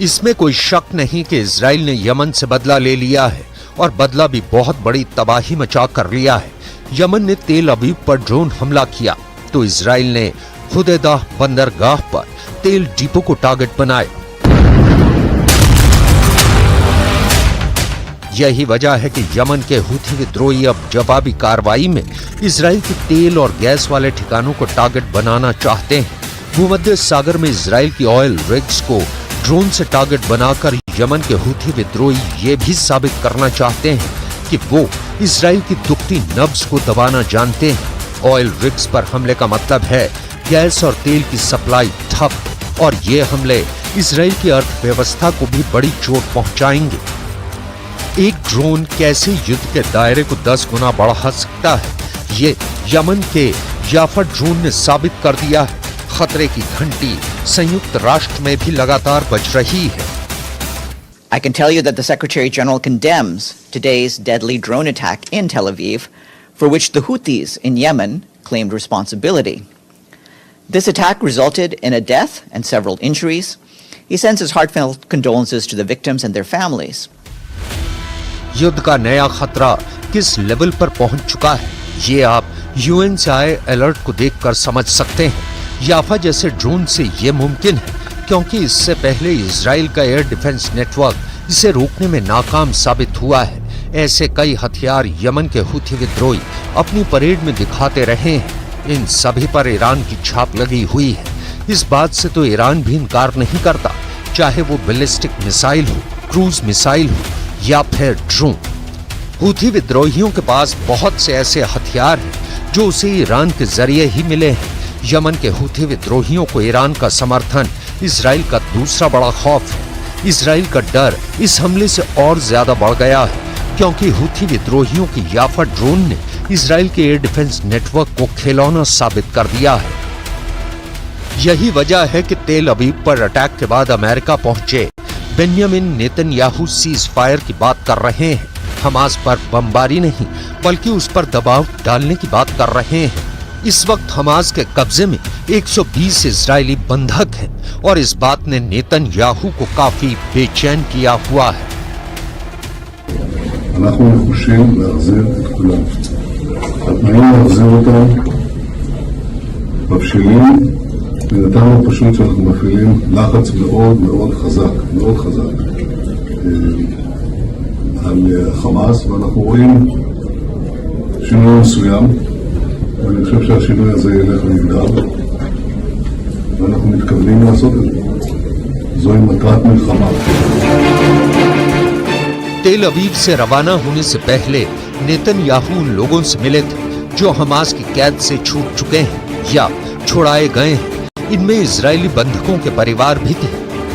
इसमें कोई शक नहीं कि इजराइल ने यमन से बदला ले लिया है और बदला भी बहुत बड़ी तबाही मचा कर लिया है। यमन ने तेल अवीव पर ड्रोन हमला किया तो इजराइल ने हुदैदा बंदरगाह पर तेल डिपो को टारगेट बनाया। यही वजह है कि यमन के हुथी विद्रोही अब जवाबी कार्रवाई में इजराइल के तेल और गैस वाले ठिकानों को टारगेट बनाना चाहते हैं। भूमध्य सागर में इजराइल की ऑयल रिग्स को ड्रोन से टारगेट बनाकर यमन के हुथी विद्रोही ये भी साबित करना चाहते हैं कि वो इजराइल की दुखती नब्ज को दबाना जानते हैं। ऑयल रिग्स पर हमले का मतलब है गैस और तेल की सप्लाई ठप, और ये हमले इजराइल की अर्थव्यवस्था को भी बड़ी चोट पहुंचाएंगे। एक ड्रोन कैसे युद्ध के दायरे को 10 गुना बढ़ा सकता है, ये यमन के याफा ड्रोन ने साबित कर दिया है। खतरे की घंटी संयुक्त राष्ट्र में भी लगातार बज रही है। I can tell you that the Secretary General condemns today's deadly drone attack in Tel Aviv, for which the Houthis in Yemen claimed responsibility. This attack resulted in a death and several injuries. He sends his heartfelt condolences to the victims and their families. युद्ध का नया खतरा किस level पर पहुंच चुका है, ये आप यूएन से आए अलर्ट को देखकर समझ सकते हैं। याफा जैसे ड्रोन से ये मुमकिन है क्योंकि इससे पहले इजराइल का एयर डिफेंस नेटवर्क इसे रोकने में नाकाम साबित हुआ है। ऐसे कई हथियार यमन के हुथी विद्रोही अपनी परेड में दिखाते रहे हैं। इन सभी पर ईरान की छाप लगी हुई है। इस बात से तो ईरान भी इनकार नहीं करता, चाहे वो बैलिस्टिक मिसाइल हो, क्रूज मिसाइल हो या फिर ड्रोन। हुथी विद्रोहियों के पास बहुत से ऐसे हथियार हैं जो उसे ईरान के जरिए ही मिले हैं। यमन के हुथी विद्रोहियों को ईरान का समर्थन इजराइल का दूसरा बड़ा खौफ है। इजराइल का डर इस हमले से और ज्यादा बढ़ गया है क्योंकि हुथी विद्रोहियों की याफा ड्रोन ने इजराइल के एयर डिफेंस नेटवर्क को खिलौना साबित कर दिया है। यही वजह है कि तेल अवीव पर अटैक के बाद अमेरिका पहुंचे बेन्यामिन नेतन्याहू सीज फायर की बात कर रहे हैं। हमास पर बमबारी नहीं बल्कि उस पर दबाव डालने की बात कर रहे हैं। इस वक्त हमास के कब्जे में 120 इजरायली बंधक हैं और इस बात ने नेतन्याहू को काफी बेचैन किया हुआ है। אנחנו נחושים להחזיר את כולם. התנאים להחזיר אותם מבשילים, ונתנו פשוט שאנחנו מפעילים לחץ מאוד מאוד חזק, על חמאס, ואנחנו רואים שינוי מסוים, ואני חושב שהשינוי הזה ילך ויגדל, ואנחנו מתכוונים לעשות את זה. זוהי מטרת מלחמה. तेल अवीव से रवाना होने से पहले नेतन्याहू उन लोगों से मिले थे जो हमास की कैद से छूट चुके हैं या छुड़ाए गए हैं। इनमें इजरायली बंधकों के परिवार भी थे।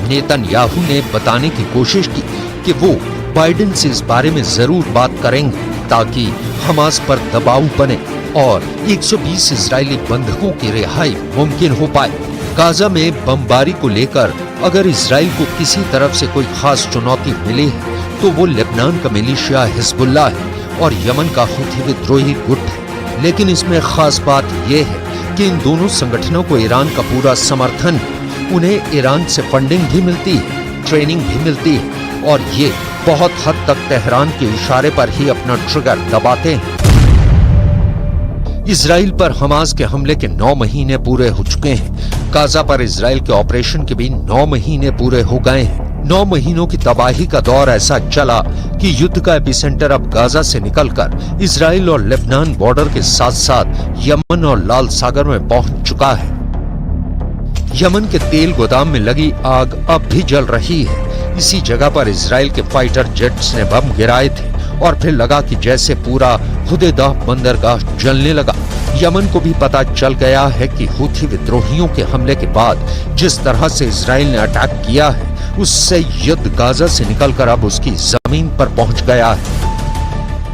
नेतन्याहू ने बताने की कोशिश की कि वो बाइडेन से इस बारे में जरूर बात करेंगे ताकि हमास पर दबाव बने और 120 इजरायली बंधकों की रिहाई मुमकिन हो पाए। गाजा में बमबारी को लेकर अगर इजराइल को किसी तरफ से कोई खास चुनौती मिली है तो वो लेबनान का मिलिशिया हिजबुल्लाह है और यमन का हुथी विद्रोही गुट है। लेकिन इसमें खास बात यह है कि इन दोनों संगठनों को ईरान का पूरा समर्थन है। उन्हें ईरान से फंडिंग भी मिलती है, ट्रेनिंग भी मिलती है और ये बहुत हद तक तेहरान के इशारे पर ही अपना ट्रिगर दबाते हैं। इजराइल पर हमास के हमले के 9 महीने पूरे हो चुके हैं। गाजा पर इजराइल के ऑपरेशन के भी 9 महीने पूरे हो गए हैं। 9 महीनों की तबाही का दौर ऐसा चला कि युद्ध का एपिसेंटर अब गाजा से निकलकर इजराइल और लेबनान बॉर्डर के साथ साथ यमन और लाल सागर में पहुंच चुका है। यमन के तेल गोदाम में लगी आग अब भी जल रही है। इसी जगह पर इजराइल के फाइटर जेट्स ने बम गिराए थे और फिर लगा कि जैसे पूरा हुदैदा बंदरगाह जलने लगा। यमन को भी पता चल गया है कि हूथी विद्रोहियों के हमले के बाद जिस तरह से इजराइल ने अटैक किया है, उससे युद्ध गाजा से निकलकर अब उसकी जमीन पर पहुंच गया है।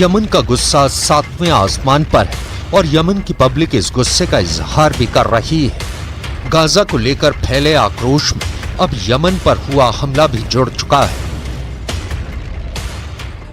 यमन का गुस्सा 7वें आसमान पर है और यमन की पब्लिक इस गुस्से का इजहार भी कर रही है। गाजा को लेकर फैले आक्रोश में अब यमन पर हुआ हमला भी जुड़ चुका है।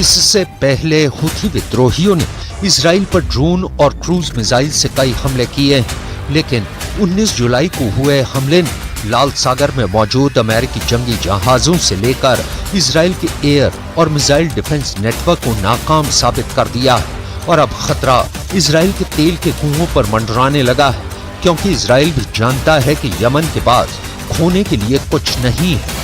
इससे पहले हुथी विद्रोहियों ने इजराइल पर ड्रोन और क्रूज मिसाइल से कई हमले किए हैं, लेकिन 19 जुलाई को हुए हमले ने लाल सागर में मौजूद अमेरिकी जंगी जहाजों से लेकर इजराइल के एयर और मिसाइल डिफेंस नेटवर्क को नाकाम साबित कर दिया है। और अब खतरा इजराइल के तेल के कुओं पर मंडराने लगा है, क्योंकि इजराइल भी जानता है कि यमन के पास खोने के लिए कुछ नहीं है।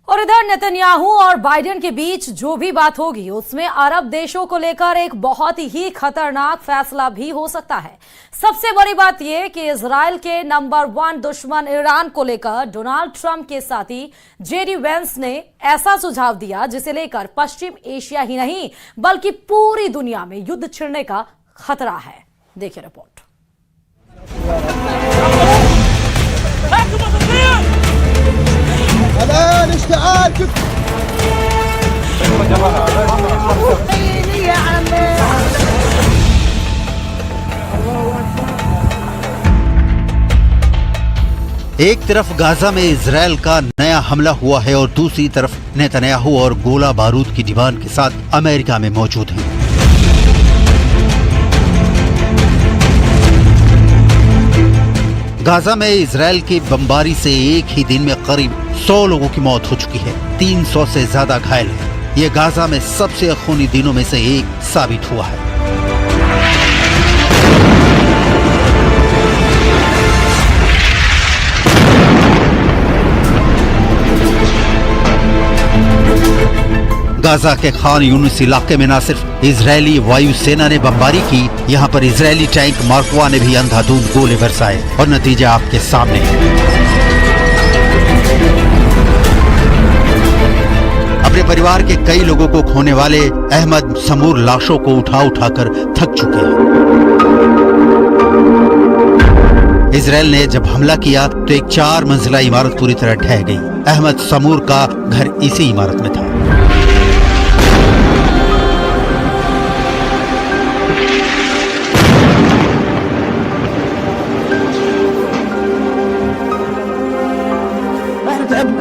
और इधर नेतन्याहू और बाइडेन के बीच जो भी बात होगी उसमें अरब देशों को लेकर एक बहुत ही खतरनाक फैसला भी हो सकता है। सबसे बड़ी बात यह कि इजराइल के नंबर 1 दुश्मन ईरान को लेकर डोनाल्ड ट्रंप के साथी जेडी वेंस ने ऐसा सुझाव दिया जिसे लेकर पश्चिम एशिया ही नहीं बल्कि पूरी दुनिया में युद्ध छिड़ने का खतरा है। देखिए रिपोर्ट। एक तरफ गाजा में इजराइल का नया हमला हुआ है और दूसरी तरफ नेतन्याहू और गोला बारूद की डिमांड के साथ अमेरिका में मौजूद हैं। गाजा में इजराइल की बमबारी से एक ही दिन में करीब 100 लोगों की मौत हो चुकी है, 300 से ज्यादा घायल हैं। ये गाजा में सबसे खूनी दिनों में से एक साबित हुआ है। गाजा के खान यूनिस इलाके में न सिर्फ इजरायली वायुसेना ने बमबारी की, यहाँ पर इजरायली टैंक मार्कवा ने भी अंधाधुंध गोले बरसाए और नतीजा आपके सामने है। अपने परिवार के कई लोगों को खोने वाले अहमद समूर लाशों को उठा उठाकर थक चुके हैं। इजराइल ने जब हमला किया तो एक 4 मंजिला इमारत पूरी तरह ढह गई। अहमद समूर का घर इसी इमारत में था।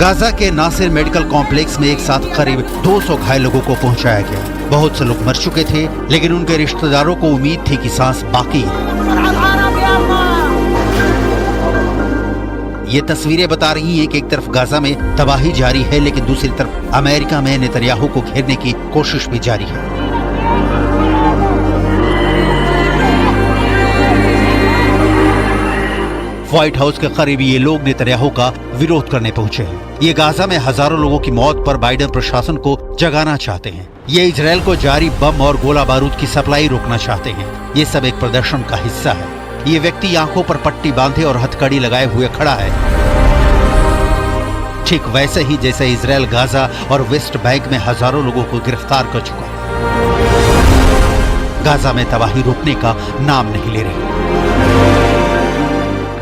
गाजा के नासिर मेडिकल कॉम्प्लेक्स में एक साथ करीब 200 घायल लोगों को पहुंचाया गया। बहुत से लोग मर चुके थे, लेकिन उनके रिश्तेदारों को उम्मीद थी कि सांस बाकी है। ये तस्वीरें बता रही हैं कि एक तरफ गाजा में तबाही जारी है, लेकिन दूसरी तरफ अमेरिका में नेतन्याहू को घेरने की कोशिश भी जारी है। व्हाइट हाउस के करीब ये लोग नेतन्याहू का विरोध करने पहुंचे हैं। ये गाजा में हजारों लोगों की मौत पर बाइडेन प्रशासन को जगाना चाहते हैं। ये इजराइल को जारी बम और गोला बारूद की सप्लाई रोकना चाहते हैं। ये सब एक प्रदर्शन का हिस्सा है। ये व्यक्ति आंखों पर पट्टी बांधे और हथकड़ी लगाए हुए खड़ा है, ठीक वैसे ही जैसे इजराइल गाजा और वेस्ट बैंक में हजारों लोगों को गिरफ्तार कर चुका। गाजा में तबाही रुकने का नाम नहीं ले रही।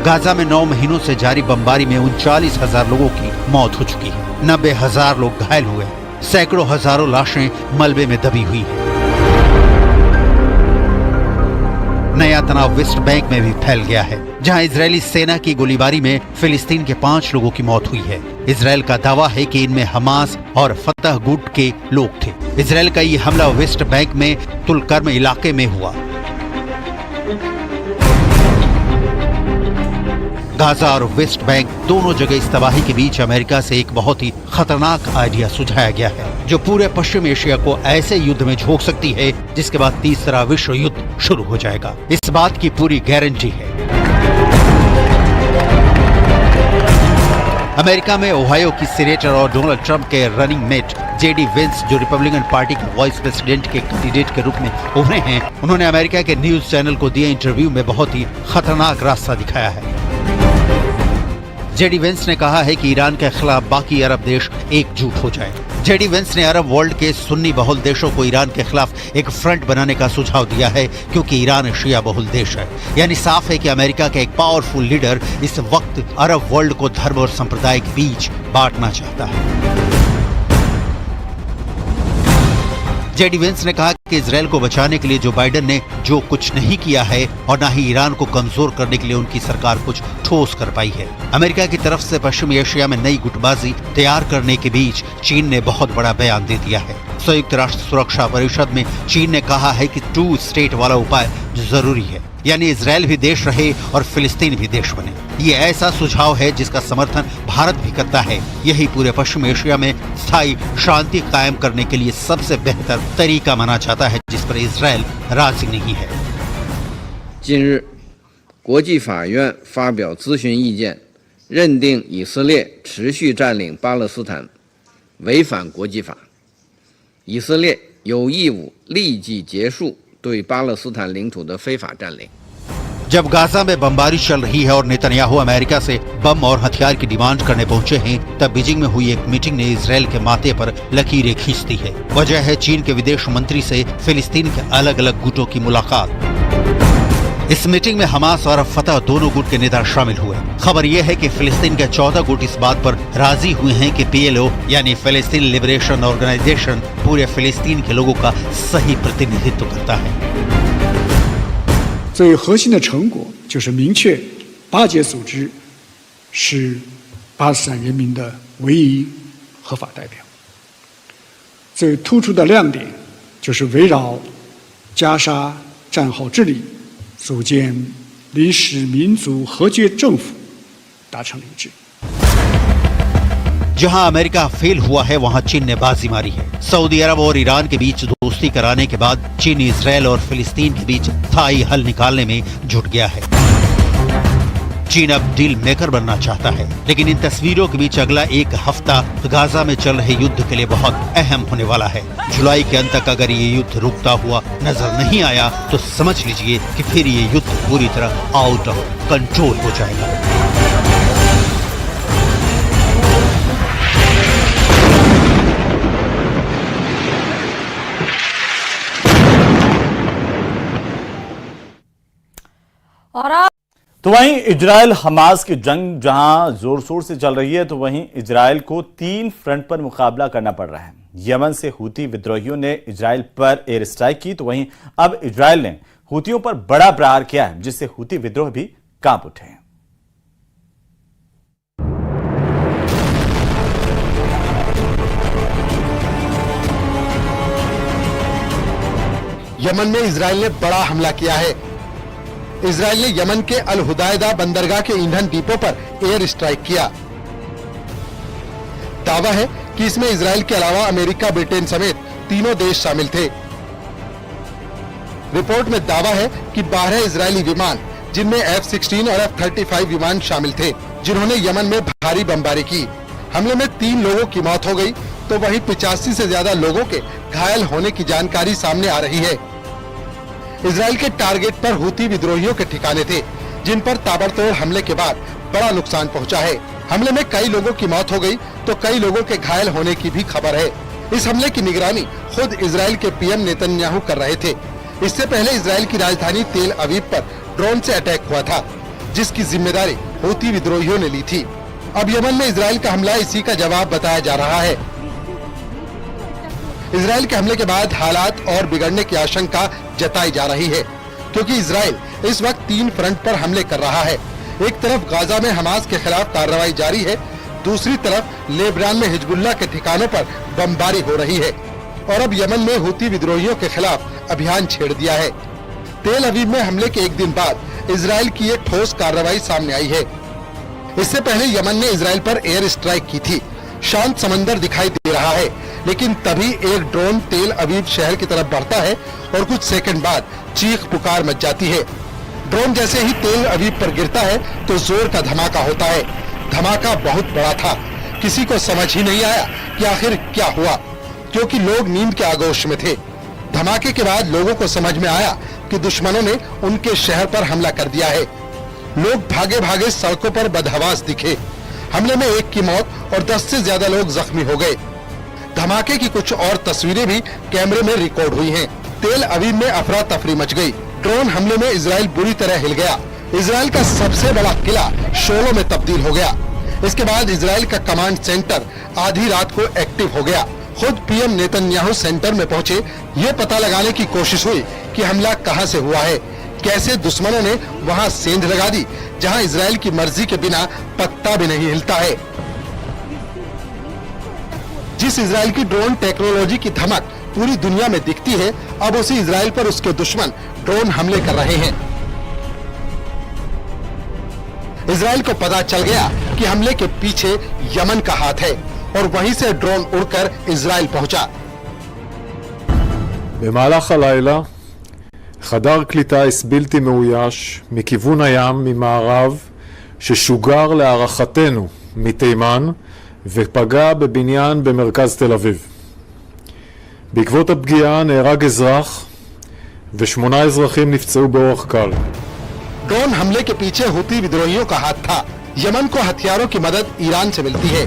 गाजा में 9 महीनों से जारी बमबारी में 39,000 लोगों की मौत हो चुकी है, 90,000 लोग घायल हुए, सैकड़ों हजारों लाशें मलबे में दबी हुई हैं। नया तनाव वेस्ट बैंक में भी फैल गया है, जहां इजरायली सेना की गोलीबारी में फिलिस्तीन के 5 लोगों की मौत हुई है। इजरायल का दावा है कि इनमें हमास और फतह गुट के लोग थे। इजरायल का ये हमला वेस्ट बैंक में तुलकर्म इलाके में हुआ। गाजा और वेस्ट बैंक दोनों जगह इस तबाही के बीच अमेरिका से एक बहुत ही खतरनाक आइडिया सुझाया गया है, जो पूरे पश्चिम एशिया को ऐसे युद्ध में झोंक सकती है जिसके बाद तीसरा विश्व युद्ध शुरू हो जाएगा। इस बात की पूरी गारंटी है। अमेरिका में ओहायो की सीनेटर और डोनाल्ड ट्रंप के रनिंग मेट जेडी वेंस, जो रिपब्लिकन पार्टी के वाइस प्रेसिडेंट के कैंडिडेट के रूप में उभरे हैं, उन्होंने अमेरिका के न्यूज चैनल को दिए इंटरव्यू में बहुत ही खतरनाक रास्ता दिखाया है। जेडी वेंस ने कहा है कि ईरान के खिलाफ बाकी अरब देश एकजुट हो जाए। जेडी वेंस ने अरब वर्ल्ड के सुन्नी बहुल देशों को ईरान के खिलाफ एक फ्रंट बनाने का सुझाव दिया है, क्योंकि ईरान शिया बहुल देश है। यानी साफ है कि अमेरिका का एक पावरफुल लीडर इस वक्त अरब वर्ल्ड को धर्म और संप्रदाय के बीच बांटना चाहता है। जेडी वेंस ने कहा कि इजरायल को बचाने के लिए जो बाइडेन ने जो कुछ नहीं किया है और न ही ईरान को कमजोर करने के लिए उनकी सरकार कुछ ठोस कर पाई है। अमेरिका की तरफ से पश्चिमी एशिया में नई गुटबाजी तैयार करने के बीच चीन ने बहुत बड़ा बयान दे दिया है। संयुक्त राष्ट्र सुरक्षा परिषद में चीन ने कहा है कि 2 स्टेट वाला उपाय जरूरी है, यानी इजरायल भी देश रहे और फिलिस्तीन भी देश बने। ये ऐसा सुझाव है जिसका समर्थन भारत भी करता है। यही पूरे पश्चिम एशिया में स्थायी शांति कायम करने के लिए सबसे बेहतर तरीका माना जाता है, जिस पर इजरायल राजी नहीं है। 近日，国际法院发表咨询意见，认定以色列持续占领巴勒斯坦违反国际法，以色列有义务立即结束对巴勒斯坦领土的非法占领。 जब गाजा में बमबारी चल रही है और नेतन्याहू अमेरिका से बम और हथियार की डिमांड करने पहुंचे हैं, तब बीजिंग में हुई एक मीटिंग ने इजरायल के माथे पर लकीरें खींच दी है। वजह है चीन के विदेश मंत्री से फिलिस्तीन के अलग अलग गुटों की मुलाकात। इस मीटिंग में हमास और फतह दोनों गुट के नेता शामिल हुए। खबर यह है कि फिलिस्तीन के 14 गुट इस बात पर राजी हुए हैं कि PLO यानी फिलिस्तीन लिबरेशन ऑर्गेनाइजेशन पूरे फिलिस्तीन के लोगों का सही प्रतिनिधित्व करता है। 最核心的成果就是明确巴解组织是巴勒斯坦人民的唯一合法代表。最突出的亮点就是围绕加沙战后治理，组建临时民族和解政府达成了一致。 जहां अमेरिका फेल हुआ है, वहां चीन ने बाजी मारी है। सऊदी अरब और ईरान के बीच दोस्ती कराने के बाद चीन इजरायल और फिलिस्तीन के बीच स्थायी हल निकालने में जुट गया है। चीन अब डील मेकर बनना चाहता है, लेकिन इन तस्वीरों के बीच अगला एक हफ्ता गाजा में चल रहे युद्ध के लिए बहुत अहम होने वाला है। जुलाई के अंत तक अगर ये युद्ध रुकता हुआ नजर नहीं आया तो समझ लीजिए कि फिर ये युद्ध पूरी तरह आउट ऑफ कंट्रोल हो जाएगा। और आप तो वहीं इजरायल हमास की जंग जहां जोर शोर से चल रही है, तो वहीं इजरायल को 3 फ्रंट पर मुकाबला करना पड़ रहा है। यमन से हूती विद्रोहियों ने इजरायल पर एयर स्ट्राइक की, तो वहीं अब इजरायल ने हूतियों पर बड़ा प्रहार किया है, जिससे हूती विद्रोह भी कांप उठे हैं। यमन में इजरायल ने बड़ा हमला किया है। इजरायल ने यमन के अल हुदैदा बंदरगाह के ईंधन डिपो पर एयर स्ट्राइक किया। दावा है कि इसमें इजरायल के अलावा अमेरिका, ब्रिटेन समेत तीनों देश शामिल थे। रिपोर्ट में दावा है कि 12 इजरायली विमान, जिनमें F-16 और F-35 विमान शामिल थे, जिन्होंने यमन में भारी बमबारी की। हमले में 3 लोगों की मौत हो गई, तो वहीं 85 से ज्यादा लोगों के घायल होने की जानकारी सामने आ रही है। इसराइल के टारगेट पर हुती विद्रोहियों के ठिकाने थे, जिन पर ताबड़तोड़ हमले के बाद बड़ा नुकसान पहुंचा है। हमले में कई लोगों की मौत हो गई तो कई लोगों के घायल होने की भी खबर है। इस हमले की निगरानी खुद इसराइल के पीएम नेतन्याहू कर रहे थे। इससे पहले इसराइल की राजधानी तेल अवीव पर ड्रोन से अटैक हुआ था, जिसकी जिम्मेदारी हुती विद्रोहियों ने ली थी। अब यमन में इसराइल का हमला इसी का जवाब बताया जा रहा है। इसराइल के हमले के बाद हालात और बिगड़ने की आशंका जताई जा रही है, क्योंकि इसराइल इस वक्त 3 फ्रंट पर हमले कर रहा है। एक तरफ गाजा में हमास के खिलाफ कार्रवाई जारी है, दूसरी तरफ लेबनान में हिजबुल्लाह के ठिकानों पर बमबारी हो रही है और अब यमन में हुती विद्रोहियों के खिलाफ अभियान छेड़ दिया है। तेल अवीव में हमले के एक दिन बाद इसराइल की एक ठोस कार्रवाई सामने आई है। इससे पहले यमन ने इसराइल पर एयर स्ट्राइक की थी। शांत समंदर दिखाई दे रहा है, लेकिन तभी एक ड्रोन तेल अवीव शहर की तरफ बढ़ता है और कुछ सेकंड बाद चीख पुकार मच जाती है। ड्रोन जैसे ही तेल अवीव पर गिरता है तो जोर का धमाका होता है। धमाका बहुत बड़ा था, किसी को समझ ही नहीं आया कि आखिर क्या हुआ, क्योंकि लोग नींद के आगोश में थे। धमाके के बाद लोगों को समझ में आया कि दुश्मनों ने उनके शहर पर हमला कर दिया है। लोग भागे भागे सड़कों पर बदहवास दिखे। हमले में 1 की मौत और 10 से ज्यादा लोग जख्मी हो गए। धमाके की कुछ और तस्वीरें भी कैमरे में रिकॉर्ड हुई हैं। तेल अवीव में अफरा तफरी मच गई। ड्रोन हमले में इसराइल बुरी तरह हिल गया। इसराइल का सबसे बड़ा किला शोलों में तब्दील हो गया। इसके बाद इसराइल का कमांड सेंटर आधी रात को एक्टिव हो गया। खुद पीएम नेतन्याहू सेंटर में पहुंचे, ये पता लगाने की कोशिश हुई कि हमला कहां से हुआ है, कैसे दुश्मनों ने वहां सेंध लगा दी जहां इसराइल की मर्जी के बिना पत्ता भी नहीं हिलता है। जिस इसराइल की ड्रोन टेक्नोलॉजी की धमक पूरी दुनिया में दिखती है, अब उसी इसराइल पर उसके दुश्मन ड्रोन हमले कर रहे हैं। इसराइल को पता चल गया कि हमले के पीछे यमन का हाथ है और वहीं से ड्रोन उड़कर इसराइल पहुंचा। במהלך הלילה חדר קליטה בלתי מאויש מכיוון הים ממערב ששוגר להערכתנו מתימן ופגע בבניין במרכז תל אביב. בעקבות הפגיעה נהרג אזרח ו8 אזרחים נפצעו באורח קל. ड्रोन हमले के पीछे हुती विद्रोहियों का हाथ था। यमन को हथियारों की मदद ईरान से मिलती है।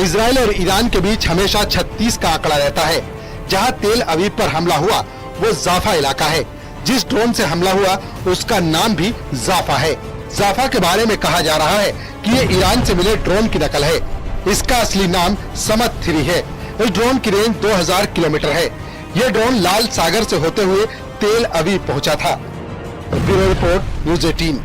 इसराइल और ईरान के बीच हमेशा 36 का आंकड़ा रहता है। जहां तेल अवीव पर हमला हुआ वो जाफा इलाका है। जिस ड्रोन से हमला हुआ उसका नाम भी जाफा है। जाफा के बारे में कहा जा रहा है कि ये ईरान से मिले ड्रोन की नकल है। इसका असली नाम समत 3 है। इस ड्रोन की रेंज 2000 किलोमीटर है। ये ड्रोन लाल सागर से होते हुए तेल अवीव पहुंचा था। Bureau report, news 18।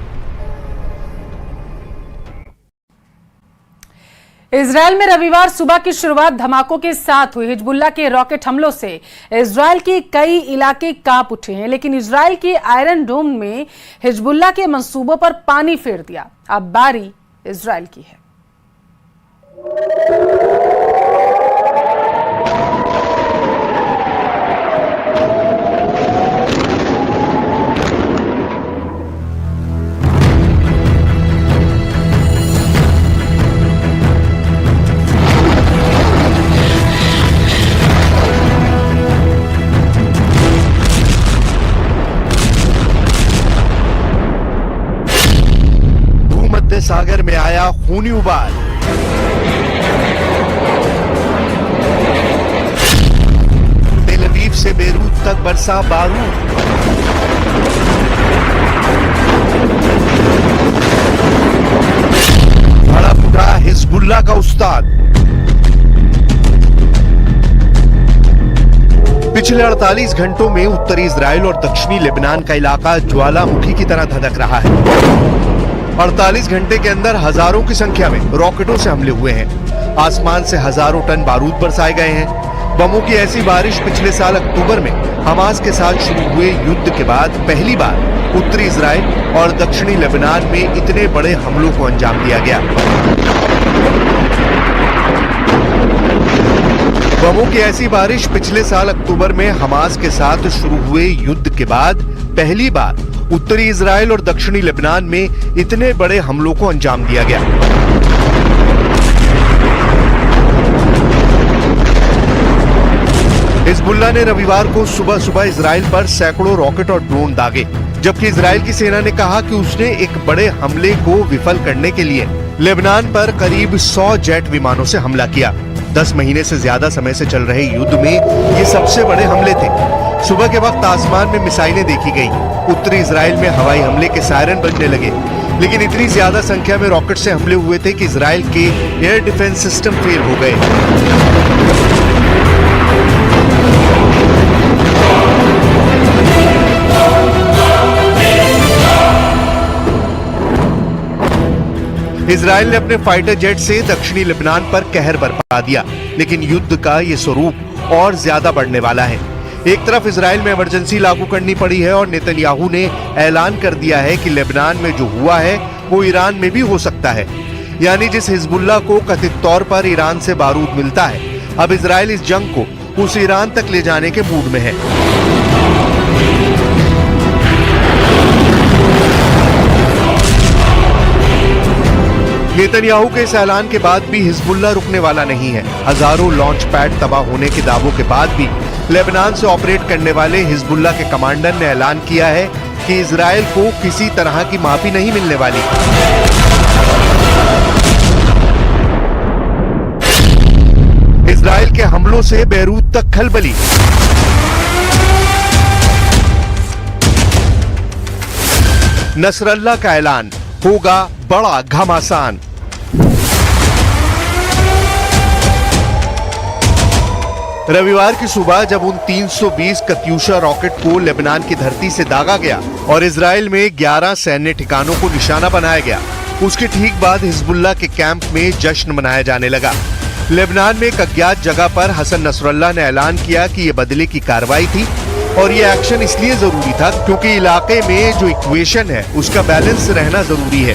इजरायल में रविवार सुबह की शुरुआत धमाकों के साथ हुई। हिजबुल्लाह के रॉकेट हमलों से इजरायल के कई इलाके कांप उठे हैं, लेकिन इजरायल के आयरन डोम में हिजबुल्लाह के मंसूबों पर पानी फेर दिया। अब बारी इजरायल की है। सागर में आया खूनी उबाल। तेल अवीव से बेरूत तक बरसा बारूद। बड़ा फुटा हिजबुल्लाह का उस्ताद। पिछले 48 घंटों में उत्तरी इजराइल और दक्षिणी लेबनान का इलाका ज्वालामुखी की तरह धधक रहा है। 48 घंटे के अंदर हजारों की संख्या में रॉकेटों से हमले हुए हैं। आसमान से हजारों टन बारूद बरसाए गए हैं। बमों की ऐसी बारिश पिछले साल अक्टूबर में हमास के साथ शुरू हुए युद्ध के बाद पहली बार उत्तरी इजराइल और दक्षिणी लेबनान में इतने बड़े हमलों को अंजाम दिया गया। बमों की ऐसी बारिश पिछले साल अक्टूबर में हमास के साथ शुरू हुए युद्ध के बाद पहली बार उत्तरी इजराइल और दक्षिणी लेबनान में इतने बड़े हमलों को अंजाम दिया गया। हिजबुल्लाह ने रविवार को सुबह सुबह इजराइल पर सैकड़ों रॉकेट और ड्रोन दागे, जबकि इजराइल की सेना ने कहा कि उसने एक बड़े हमले को विफल करने के लिए लेबनान पर करीब 100 जेट विमानों से हमला किया। 10 महीने से ज्यादा समय से चल रहे युद्ध में ये सबसे बड़े हमले थे। सुबह के वक्त आसमान में मिसाइलें देखी गई, उत्तरी इजराइल में हवाई हमले के सायरन बजने लगे, लेकिन इतनी ज्यादा संख्या में रॉकेट से हमले हुए थे कि इजराइल के एयर डिफेंस सिस्टम फेल हो गए। इजराइल ने अपने फाइटर जेट से दक्षिणी लेबनान पर कहर बरपा दिया, लेकिन युद्ध का ये स्वरूप और ज्यादा बढ़ने वाला है। एक तरफ इजराइल में इमरजेंसी लागू करनी पड़ी है और नेतन्याहू ने ऐलान कर दिया है कि लेबनान में जो हुआ है वो ईरान में भी हो सकता है। यानी जिस हिजबुल्लाह को कथित तौर पर ईरान से बारूद मिलता है, अब इजराइल इस जंग को उस ईरान तक ले जाने के मूड में है। नेतन्याहू के इस ऐलान के बाद भी हिजबुल्लाह रुकने वाला नहीं है। हजारों लॉन्च पैड तबाह होने के दावों के बाद भी लेबनान से ऑपरेट करने वाले हिजबुल्लाह के कमांडर ने ऐलान किया है कि इजराइल को किसी तरह की माफी नहीं मिलने वाली। इजराइल के हमलों से बेरूत तक खलबली। नसरल्लाह का ऐलान, होगा बड़ा घमासान। रविवार की सुबह जब उन 320 कत्यूशा रॉकेट को लेबनान की धरती से दागा गया और इजराइल में 11 सैन्य ठिकानों को निशाना बनाया गया, उसके ठीक बाद हिजबुल्लाह के कैंप में जश्न मनाया जाने लगा। लेबनान में एक अज्ञात जगह पर हसन नसरुल्लाह ने ऐलान किया कि यह बदले की कार्रवाई थी और ये एक्शन इसलिए जरूरी था क्योंकि इलाके में जो इक्वेशन है उसका बैलेंस रहना जरूरी है।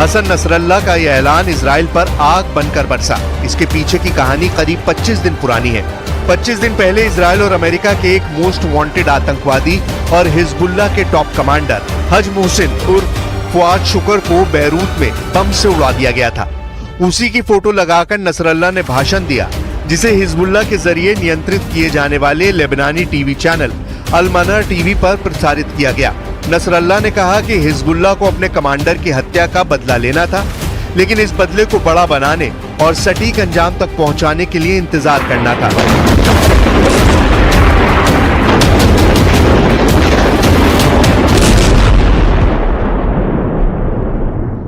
हसन नसरल्लाह का यह ऐलान इजराइल पर आग बनकर बरसा। इसके पीछे की कहानी करीब 25 दिन पुरानी है। 25 दिन पहले इजराइल और अमेरिका के एक मोस्ट वांटेड आतंकवादी और हिजबुल्लाह के टॉप कमांडर हज मोहसिन उर्फ फुआद शुक्र को बैरूत में बम से उड़ा दिया गया था। उसी की फोटो लगाकर नसरल्लाह ने भाषण दिया, जिसे हिजबुल्लाह के जरिए नियंत्रित किए जाने वाले लेबनानी टीवी चैनल अल-मनार टीवी पर प्रसारित किया गया। नसरल्लाह ने कहा कि हिजबुल्लाह को अपने कमांडर की हत्या का बदला लेना था, लेकिन इस बदले को बड़ा बनाने और सटीक अंजाम तक पहुंचाने के लिए इंतजार करना था।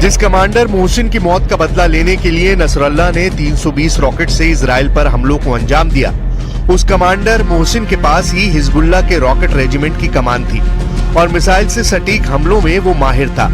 जिस कमांडर मोहसिन की मौत का बदला लेने के लिए नसरल्लाह ने 320 रॉकेट से इजराइल पर हमलों को अंजाम दिया, उस कमांडर मोहसिन के पास ही हिजबुल्लाह के रॉकेट रेजिमेंट की कमान थी और मिसाइल से सटीक हमलों में वो माहिर था।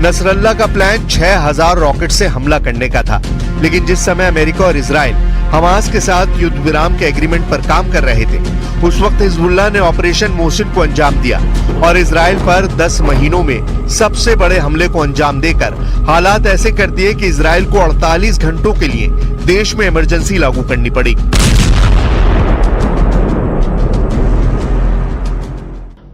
नसरल्लाह का प्लान 6000 रॉकेट से हमला करने का था, लेकिन जिस समय अमेरिका और इजराइल हमास के साथ युद्ध विराम के एग्रीमेंट पर काम कर रहे थे, उस वक्त हिजबुल्लाह ने ऑपरेशन मोहसिन को अंजाम दिया और इजराइल पर 10 महीनों में सबसे बड़े हमले को अंजाम देकर हालात ऐसे कर दिए कि इजराइल को 48 घंटों के लिए देश में इमरजेंसी लागू करनी पड़ी।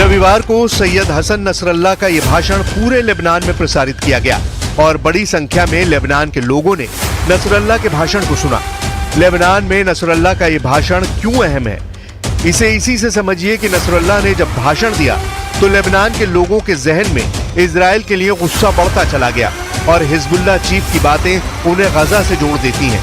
रविवार को सैयद हसन नसरल्लाह का ये भाषण पूरे लेबनान में प्रसारित किया गया और बड़ी संख्या में लेबनान के लोगों ने नसरल्लाह के भाषण को सुना। लेबनान में नसरल्लाह का ये भाषण क्यों अहम है, इसे इसी से समझिए कि नसरल्लाह ने जब भाषण दिया तो लेबनान के लोगों के जहन में इजराइल के लिए गुस्सा बढ़ता चला गया। और हिजबुल्लाह चीफ की बातें उन्हें गजा से जोड़ देती हैं।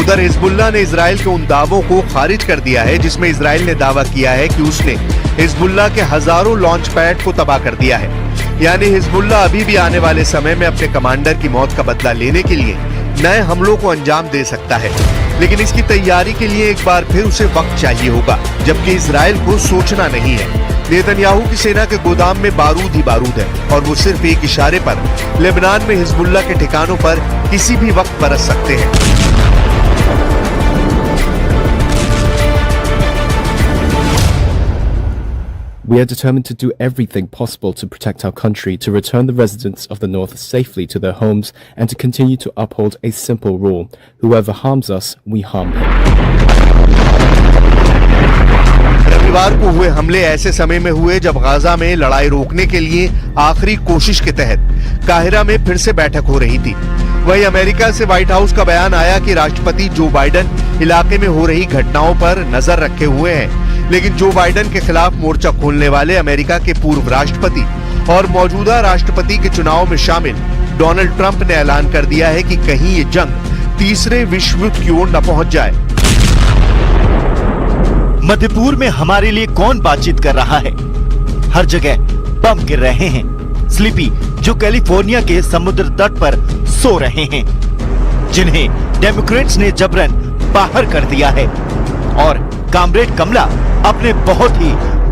उधर हिजबुल्लाह ने इजराइल के उन दावों को खारिज कर दिया है जिसमें इजराइल ने दावा किया है कि उसने हिजबुल्लाह के हजारों लॉन्च पैड को तबाह कर दिया है। यानी हिजबुल्लाह अभी भी आने वाले समय में अपने कमांडर की मौत का बदला लेने के लिए नए हमलों को अंजाम दे सकता है, लेकिन इसकी तैयारी के लिए एक बार फिर उसे वक्त चाहिए होगा, जबकि इजराइल को सोचना नहीं है। नेतन्याहू की सेना के गोदाम में बारूद ही बारूद है और वो सिर्फ एक इशारे पर लेबनान में हिजबुल्लाह के ठिकानों पर किसी भी वक्त बरस सकते हैं। We are determined to do everything possible to protect our country, to return the residents of the North safely to their homes, and to continue to uphold a simple rule: whoever harms us, we harm him. रविवार को हुए हमले ऐसे समय में हुए जब Gaza में लड़ाई रोकने के लिए आखिरी कोशिश के तहत काहिरा में फिर से बैठक हो रही थी। वहीं अमेरिका से व्हाइट हाउस का बयान आया कि राष्ट्रपति जो बाइडेन इलाके में हो रही घटनाओं पर नजर रखे हुए हैं, लेकिन जो बाइडेन के खिलाफ मोर्चा खोलने वाले अमेरिका के पूर्व राष्ट्रपति और मौजूदा राष्ट्रपति के चुनाव में शामिल डोनाल्ड ट्रंप ने ऐलान कर दिया है कि कहीं ये जंग तीसरे विश्व युद्ध की ओर न पहुंच जाए। मध्यपूर्व में हमारे लिए कौन बातचीत कर रहा है? हर जगह बम गिर रहे हैं। स्लीपी जो कैलिफोर्निया के समुद्र तट पर सो रहे हैं, जिन्हें डेमोक्रेट्स ने जबरन बाहर कर दिया है, और कामरेड कमला अपने बहुत ही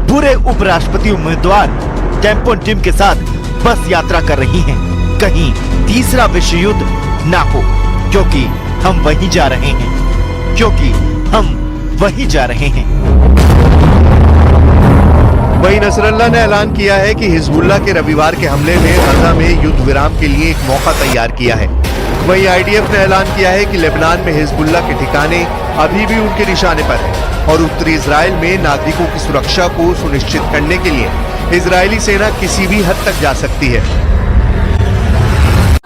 बुरे उपराष्ट्रपति उम्मीदवार कैंपन टिम के साथ बस यात्रा कर रही हैं। कहीं तीसरा विश्व युद्ध ना हो, क्योंकि हम वहीं जा रहे हैं, क्योंकि हम वहीं जा रहे हैं। वहीं नसरल्लाह ने ऐलान किया है कि हिजबुल्लाह के रविवार के हमले में गजा में युद्ध विराम के लिए एक मौका तैयार किया है। वहीं आईडीएफ ने ऐलान किया है कि लेबनान में हिजबुल्लाह के ठिकाने अभी भी उनके निशाने पर है और उत्तरी इजराइल में नागरिकों की सुरक्षा को सुनिश्चित करने के लिए इजरायली सेना किसी भी हद तक जा सकती है।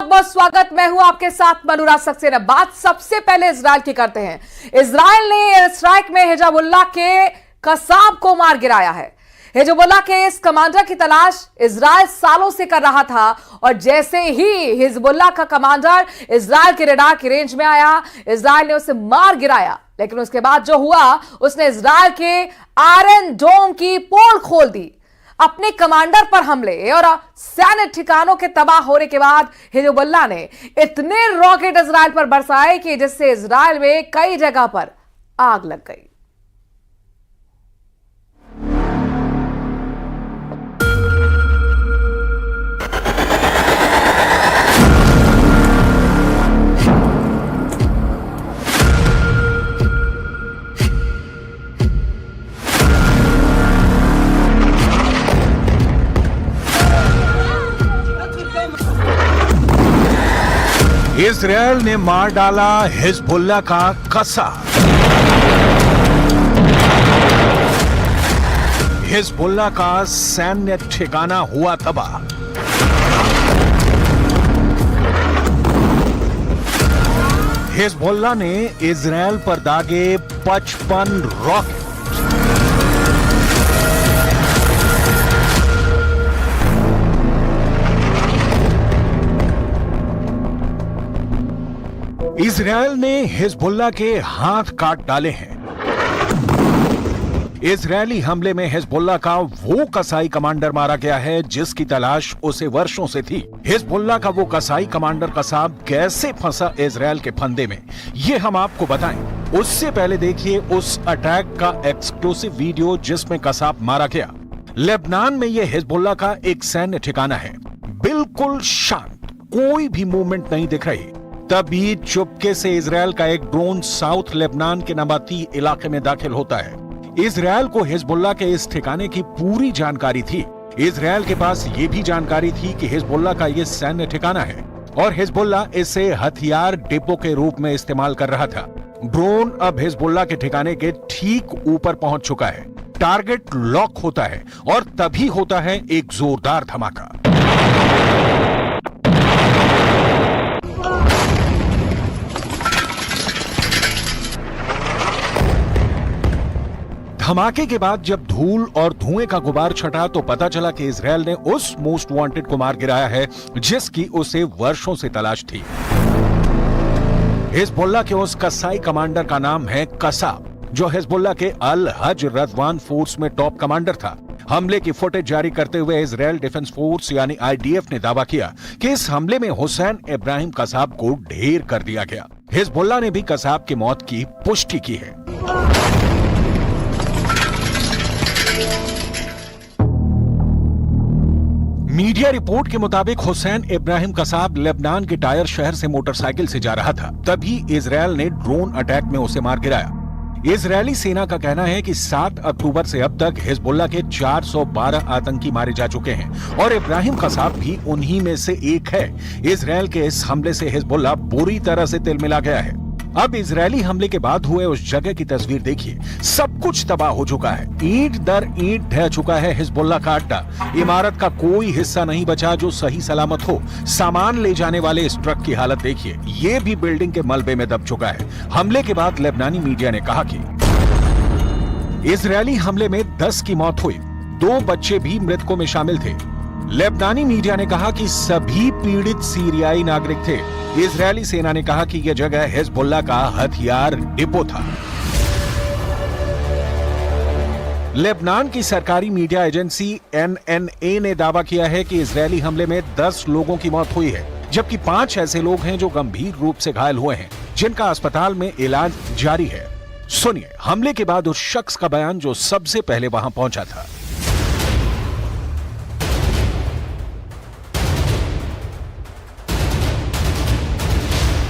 बहुत स्वागत, मैं हूं आपके साथ मनुरा सक्सेना। बात सबसे पहले इजराइल की करते हैं। इजराइल ने एयर स्ट्राइक में हिजबुल्लाह के कसाब को मार गिराया है। हिजबुल्लाह के इस कमांडर की तलाश इजराइल सालों से कर रहा था, और जैसे ही हिजबुल्लाह का कमांडर इजराइल के रडार की रेंज में आया, इजराइल ने उसे मार गिराया। लेकिन उसके बाद जो हुआ, उसने इजराइल के आयरन डोम की पोल खोल दी। अपने कमांडर पर हमले और सैन्य ठिकानों के तबाह होने के बाद हिजबुल्लाह ने इतने रॉकेट इजराइल पर बरसाए कि जिससे इजराइल में कई जगह पर आग लग गई। इजराइल ने मार डाला हिजबुल्लाह का कसाब। हिजबुल्लाह का सैन्य ठिकाना हुआ तबाह। हिजबुल्लाह ने इजराइल पर दागे 55 रॉकेट। इजराइल ने हिजबुल्लाह के हाथ काट डाले हैं। इजरायली हमले में हिजबुल्लाह का वो कसाई कमांडर मारा गया है जिसकी तलाश उसे वर्षों से थी। हिजबुल्लाह का वो कसाई कमांडर कसाब कैसे फंसा इजराइल के फंदे में, ये हम आपको बताएं। उससे पहले देखिए उस अटैक का एक्सक्लूसिव वीडियो जिसमें कसाब मारा गया। लेबनान में यह हिजबुल्लाह का एक सैन्य ठिकाना है, बिल्कुल शांत, कोई भी मूवमेंट नहीं दिख रही। तभी चुपके से इजराइल का एक ड्रोन साउथ लेबनान के नबाती इलाके में दाखिल होता है। इजराइल को हिजबुल्लाह के इस ठिकाने की पूरी जानकारी थी। इजराइल के पास ये भी जानकारी थी कि हिजबुल्लाह का ये सैन्य ठिकाना है और हिजबुल्लाह इसे हथियार डिपो के रूप में इस्तेमाल कर रहा था। ड्रोन अब हिजबुल्लाह के ठिकाने के ठीक ऊपर पहुंच चुका है। टारगेट लॉक होता है और तभी होता है एक जोरदार धमाका। धमाके के बाद जब धूल और धुएं का गुबार छटा तो पता चला कि इजराइल ने उस मोस्ट वांटेड को मार गिराया है जिसकी उसे वर्षों से तलाश थी। हिजबुल्लाह के उस कसाई कमांडर का नाम है कसाब, जो हिजबुल्लाह के अल हज रदवान फोर्स में टॉप कमांडर था। हमले की फुटेज जारी करते हुए इजराइल डिफेंस फोर्स यानी IDF ने दावा किया कि इस हमले में हुसैन इब्राहिम कसाब को ढेर कर दिया गया। हिजबुल्लाह ने भी कसाब की मौत की पुष्टि की है। मीडिया रिपोर्ट के मुताबिक हुसैन इब्राहिम कसाब लेबनान के टायर शहर से मोटरसाइकिल से जा रहा था, तभी इजराइल ने ड्रोन अटैक में उसे मार गिराया। इजरायली सेना का कहना है कि 7 अक्टूबर से अब तक हिजबुल्लाह के 412 आतंकी मारे जा चुके हैं और इब्राहिम कसाब भी उन्हीं में से एक है। इजराइल के इस हमले से हिजबुल्लाह बुरी तरह से तिलमिला गया है। अब इजरायली हमले के बाद हुए उस जगह की तस्वीर देखिए। सब कुछ तबाह हो चुका है। ईंट दर ईंट ढह चुका है हिजबुल्लाह का अड्डा। इमारत का कोई हिस्सा नहीं बचा जो सही सलामत हो। सामान ले जाने वाले इस ट्रक की हालत देखिए, ये भी बिल्डिंग के मलबे में दब चुका है। हमले के बाद लेबनानी मीडिया ने कहा कि इजरायली हमले में 10 की मौत हुई, 2 बच्चे भी मृतकों में शामिल थे। लेबनानी मीडिया ने कहा कि सभी पीड़ित सीरियाई नागरिक थे। इजरायली सेना ने कहा कि यह जगह हिजबुल्लाह का हथियार डिपो था। लेबनान की सरकारी मीडिया एजेंसी NNA ने दावा किया है कि इजरायली हमले में 10 लोगों की मौत हुई है, जबकि 5 ऐसे लोग हैं जो गंभीर रूप से घायल हुए हैं, जिनका अस्पताल में इलाज जारी है। सुनिए हमले के बाद उस शख्स का बयान जो सबसे पहले वहां पहुंचा था।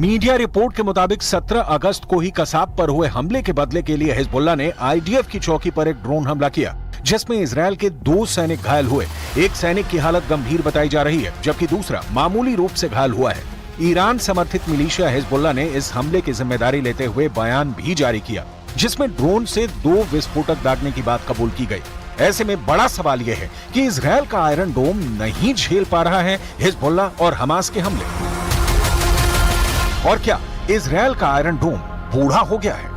मीडिया रिपोर्ट के मुताबिक 17 अगस्त को ही कसाब पर हुए हमले के बदले के लिए हिजबुल्लाह ने IDF की चौकी पर एक ड्रोन हमला किया, जिसमें इजराइल के 2 सैनिक घायल हुए। एक सैनिक की हालत गंभीर बताई जा रही है, जबकि दूसरा मामूली रूप से घायल हुआ है। ईरान समर्थित मिलिशिया हिजबुल्लाह ने इस हमले की जिम्मेदारी लेते हुए बयान भी जारी किया, जिसमें ड्रोन से 2 विस्फोटक दागने की बात कबूल की गई। ऐसे में बड़ा सवाल यह है कि इजराइल का आयरन डोम नहीं झेल पा रहा है हिजबुल्लाह और हमास के हमले। और क्या इजराइल का आयरन डोम बूढ़ा हो गया है?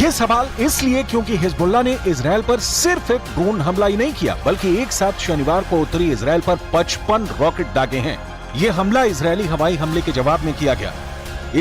यह सवाल इसलिए क्योंकि हिजबुल्लाह ने इजराइल पर सिर्फ एक ड्रोन हमला ही नहीं किया, बल्कि एक साथ शनिवार को उत्तरी इजराइल पर 55 रॉकेट दागे हैं। यह हमला इजरायली हवाई हमले के जवाब में किया गया।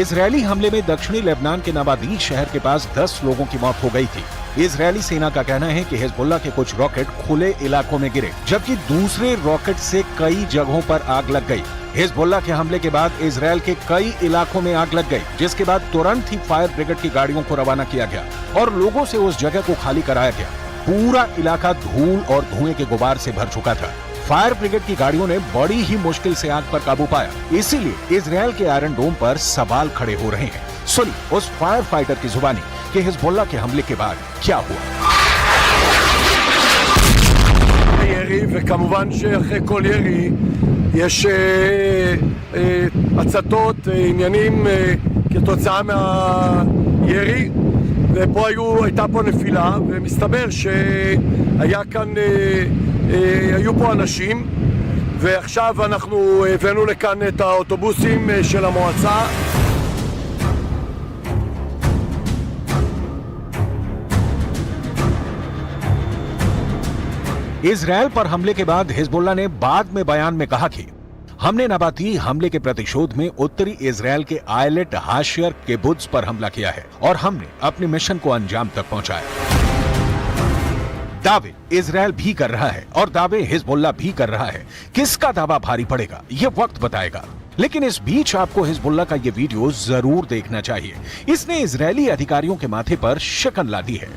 इजरायली हमले में दक्षिणी लेबनान के नबादीज शहर के पास 10 लोगों की मौत हो गई थी। इजरायली सेना का कहना है कि हिजबुल्लाह के कुछ रॉकेट खुले इलाकों में गिरे, जबकि दूसरे रॉकेट से कई जगहों पर आग लग गई। हिजबुल्लाह के हमले के बाद इजराइल के कई इलाकों में आग लग गई, जिसके बाद तुरंत ही फायर ब्रिगेड की गाड़ियों को रवाना किया गया और लोगों से उस जगह को खाली कराया गया। पूरा इलाका धूल और धुएं के गुबार से भर चुका था। फायर ब्रिगेड की गाड़ियों ने बड़ी ही मुश्किल से आग पर काबू पाया। इसीलिए इजराइल के आयरन डोम पर सवाल खड़े हो रहे हैं। सुनिए उस फायर फाइटर की जुबानी कि हिजबुल्लाह के हमले के बाद क्या हुआ। ירי, וכמובן שאחרי כל ירי יש הצתות, עניינים כתוצאה מהירי, ופה הייתה פה נפילה, ומסתבר היו פה אנשים, ועכשיו אנחנו הבאנו לכאן את האוטובוסים של המועצה. इजराइल पर हमले के बाद हिजबुल्लाह ने बाद में बयान में कहा कि हमने नबाती हमले के प्रतिशोध में उत्तरी इजराइल के आयलेट हाशियर किबुत्ज पर हमला किया है और हमने अपने मिशन को अंजाम तक पहुंचाया। दावे इजराइल भी कर रहा है और दावे हिजबुल्लाह भी कर रहा है। किसका दावा भारी पड़ेगा ये वक्त बताएगा, लेकिन इस बीच आपको हिजबुल्लाह का ये वीडियो जरूर देखना चाहिए। इसने इजरायली अधिकारियों के माथे पर शिकन ला दी है।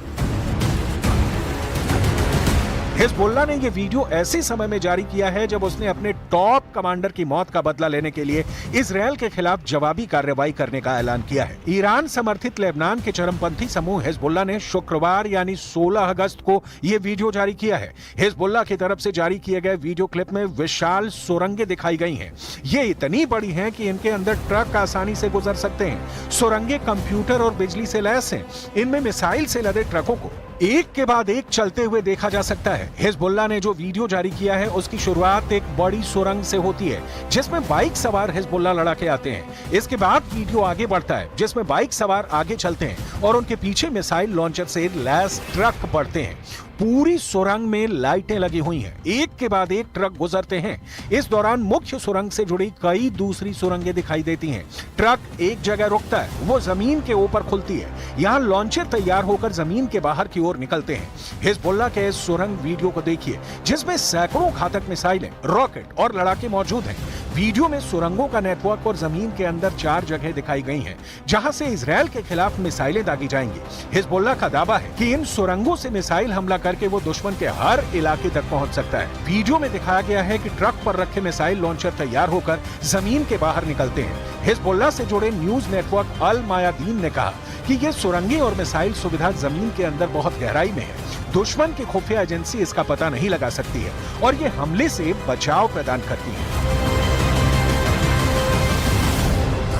हिजबुल्लाह ने यह वीडियो ऐसे समय में जारी किया है जब उसने अपने टॉप कमांडर की मौत का बदला लेने के लिए इजराइल के खिलाफ जवाबी कार्रवाई करने का ऐलान किया है। ईरान समर्थित लेबनान के चरमपंथी समूह हिजबुल्लाह ने शुक्रवार यानी 16 अगस्त को यह वीडियो जारी किया है। हिजबुल्लाह की तरफ से जारी किए गए वीडियो क्लिप में विशाल सुरंगें दिखाई गई हैं। ये इतनी बड़ी हैं कि इनके अंदर ट्रक आसानी से गुजर सकते हैं। सुरंगें कंप्यूटर और बिजली से लैस हैं। इनमें मिसाइल से लदे ट्रकों को एक के बाद एक चलते हुए देखा जा सकता है। हिजबुल्लाह ने जो वीडियो जारी किया है उसकी शुरुआत एक बड़ी सुरंग से होती है जिसमें बाइक सवार हिजबुल्लाह लड़ाके आते हैं। इसके बाद वीडियो आगे बढ़ता है जिसमें बाइक सवार आगे चलते हैं और उनके पीछे मिसाइल लॉन्चर से लैस ट्रक बढ़ते हैं। पूरी सुरंग में लाइटें लगी हुई हैं। एक के बाद एक ट्रक गुजरते हैं। इस दौरान मुख्य सुरंग से जुड़ी कई दूसरी सुरंगें दिखाई देती हैं। ट्रक एक जगह रुकता है, वो जमीन के ऊपर खुलती है। यहाँ लॉन्चर तैयार होकर जमीन के बाहर की ओर निकलते हैं। हिजबुल्लाह के इस सुरंग वीडियो को देखिए जिसमें सैकड़ों घातक मिसाइलें, रॉकेट और लड़ाके मौजूद हैं। वीडियो में सुरंगों का नेटवर्क और जमीन के अंदर 4 जगह दिखाई गई हैं जहां से इजराइल के खिलाफ मिसाइलें दागी जाएंगी। हिजबुल्लाह का दावा है कि इन सुरंगों से मिसाइल हमला करके वो दुश्मन के हर इलाके तक पहुंच सकता है। वीडियो में दिखाया गया है कि ट्रक पर रखे मिसाइल लॉन्चर तैयार होकर जमीन के बाहर निकलते हैं। हिजबुल्लाह से जुड़े न्यूज नेटवर्क अल मायादीन ने कहा कि ये सुरंगें और मिसाइल सुविधा जमीन के अंदर बहुत गहराई में है। दुश्मन की खुफिया एजेंसी इसका पता नहीं लगा सकती है और ये हमले से बचाव प्रदान करती है।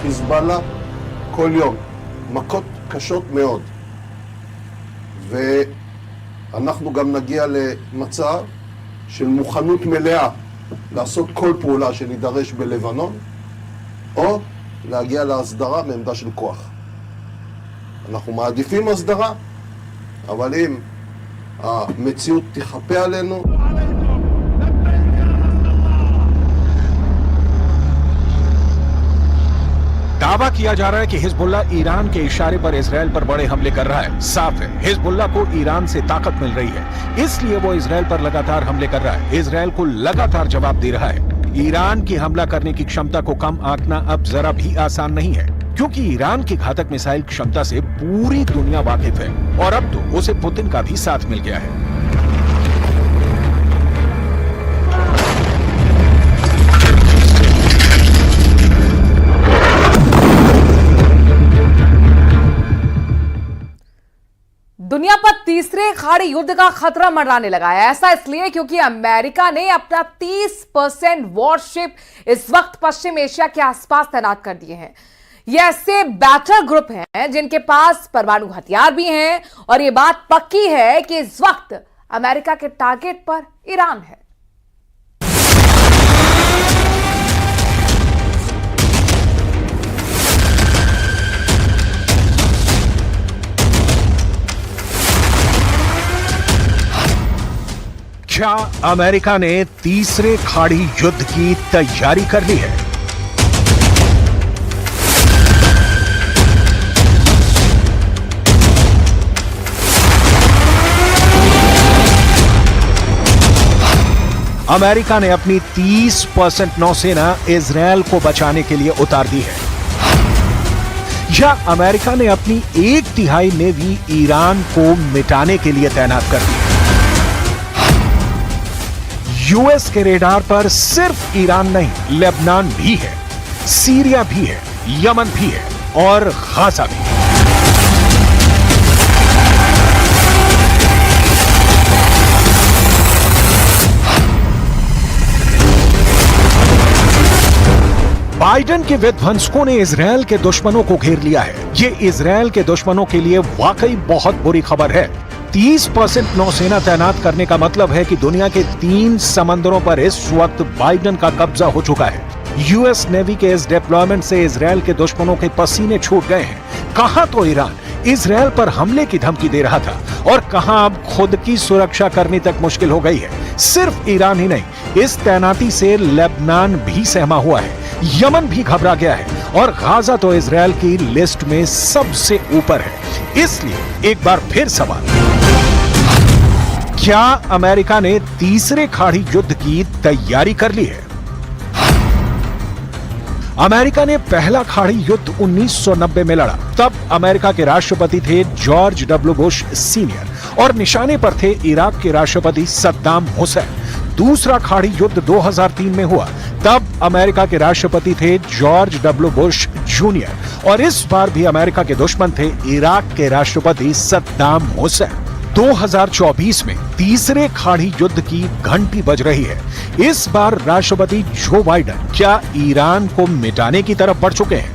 חיזבאללה כל יום, מכות קשות מאוד. ואנחנו גם נגיע למצב של מוכנות מלאה לעשות כל פעולה שנידרש בלבנון, או להגיע להסדרה מעמדה של כוח. אנחנו מעדיפים הסדרה, אבל אם המציאות תחפה עלינו, दावा किया जा रहा है कि हिजबुल्लाह ईरान के इशारे पर इजराइल पर बड़े हमले कर रहा है। साफ है हिजबुल्लाह को ईरान से ताकत मिल रही है, इसलिए वो इजराइल पर लगातार हमले कर रहा है, इजराइल को लगातार जवाब दे रहा है। ईरान की हमला करने की क्षमता को कम आंकना अब जरा भी आसान नहीं है, क्योंकि ईरान की घातक मिसाइल क्षमता से पूरी दुनिया वाकिफ है और अब तो उसे पुतिन का भी साथ मिल गया है। दुनिया पर तीसरे खाड़ी युद्ध का खतरा मंडराने लगा है। ऐसा इसलिए क्योंकि अमेरिका ने अपना 30% वॉरशिप इस वक्त पश्चिम एशिया के आसपास तैनात कर दिए हैं। ये ऐसे बैटल ग्रुप हैं जिनके पास परमाणु हथियार भी हैं और ये बात पक्की है कि इस वक्त अमेरिका के टारगेट पर ईरान है। क्या अमेरिका ने तीसरे खाड़ी युद्ध की तैयारी कर ली है? अमेरिका ने अपनी 30% नौसेना इजराइल को बचाने के लिए उतार दी है, या अमेरिका ने अपनी 1/3 नेवी ईरान को मिटाने के लिए तैनात कर दी है। यूएस के रेडार पर सिर्फ ईरान नहीं, लेबनान भी है, सीरिया भी है, यमन भी है और गाजा भी। बाइडेन के विध्वंसकों ने इजराइल के दुश्मनों को घेर लिया है। ये इजराइल के दुश्मनों के लिए वाकई बहुत बुरी खबर है। 30% नौसेना तैनात करने का मतलब है कि दुनिया के 3 समंदरों पर इस वक्त बाइडेन का कब्जा हो चुका है। यूएस नेवी के इस डिप्लॉयमेंट से इजराइल के दुश्मनों के पसीने छूट गए हैं। कहां तो ईरान इजराइल पर हमले की धमकी दे रहा था और कहां अब खुद की सुरक्षा करनी तक मुश्किल हो गई है। सिर्फ ईरान ही नहीं, इस तैनाती से लेबनान भी सहमा हुआ है, यमन भी घबरा गया है और गाजा तो इजरायल की लिस्ट में सबसे ऊपर है। इसलिए एक बार फिर सवाल, क्या अमेरिका ने तीसरे खाड़ी युद्ध की तैयारी कर ली है? अमेरिका ने पहला खाड़ी युद्ध 1990 में लड़ा। तब अमेरिका के राष्ट्रपति थे जॉर्ज डब्ल्यू बुश सीनियर और निशाने पर थे इराक के राष्ट्रपति सद्दाम हुसैन। दूसरा खाड़ी युद्ध 2003 में हुआ। तब अमेरिका के राष्ट्रपति थे जॉर्ज डब्ल्यू बुश जूनियर और इस बार भी अमेरिका के दुश्मन थे इराक के राष्ट्रपति सद्दाम हुसैन। 2024 में तीसरे खाड़ी युद्ध की घंटी बज रही है। इस बार राष्ट्रपति जो बाइडेन क्या ईरान को मिटाने की तरफ बढ़ चुके हैं?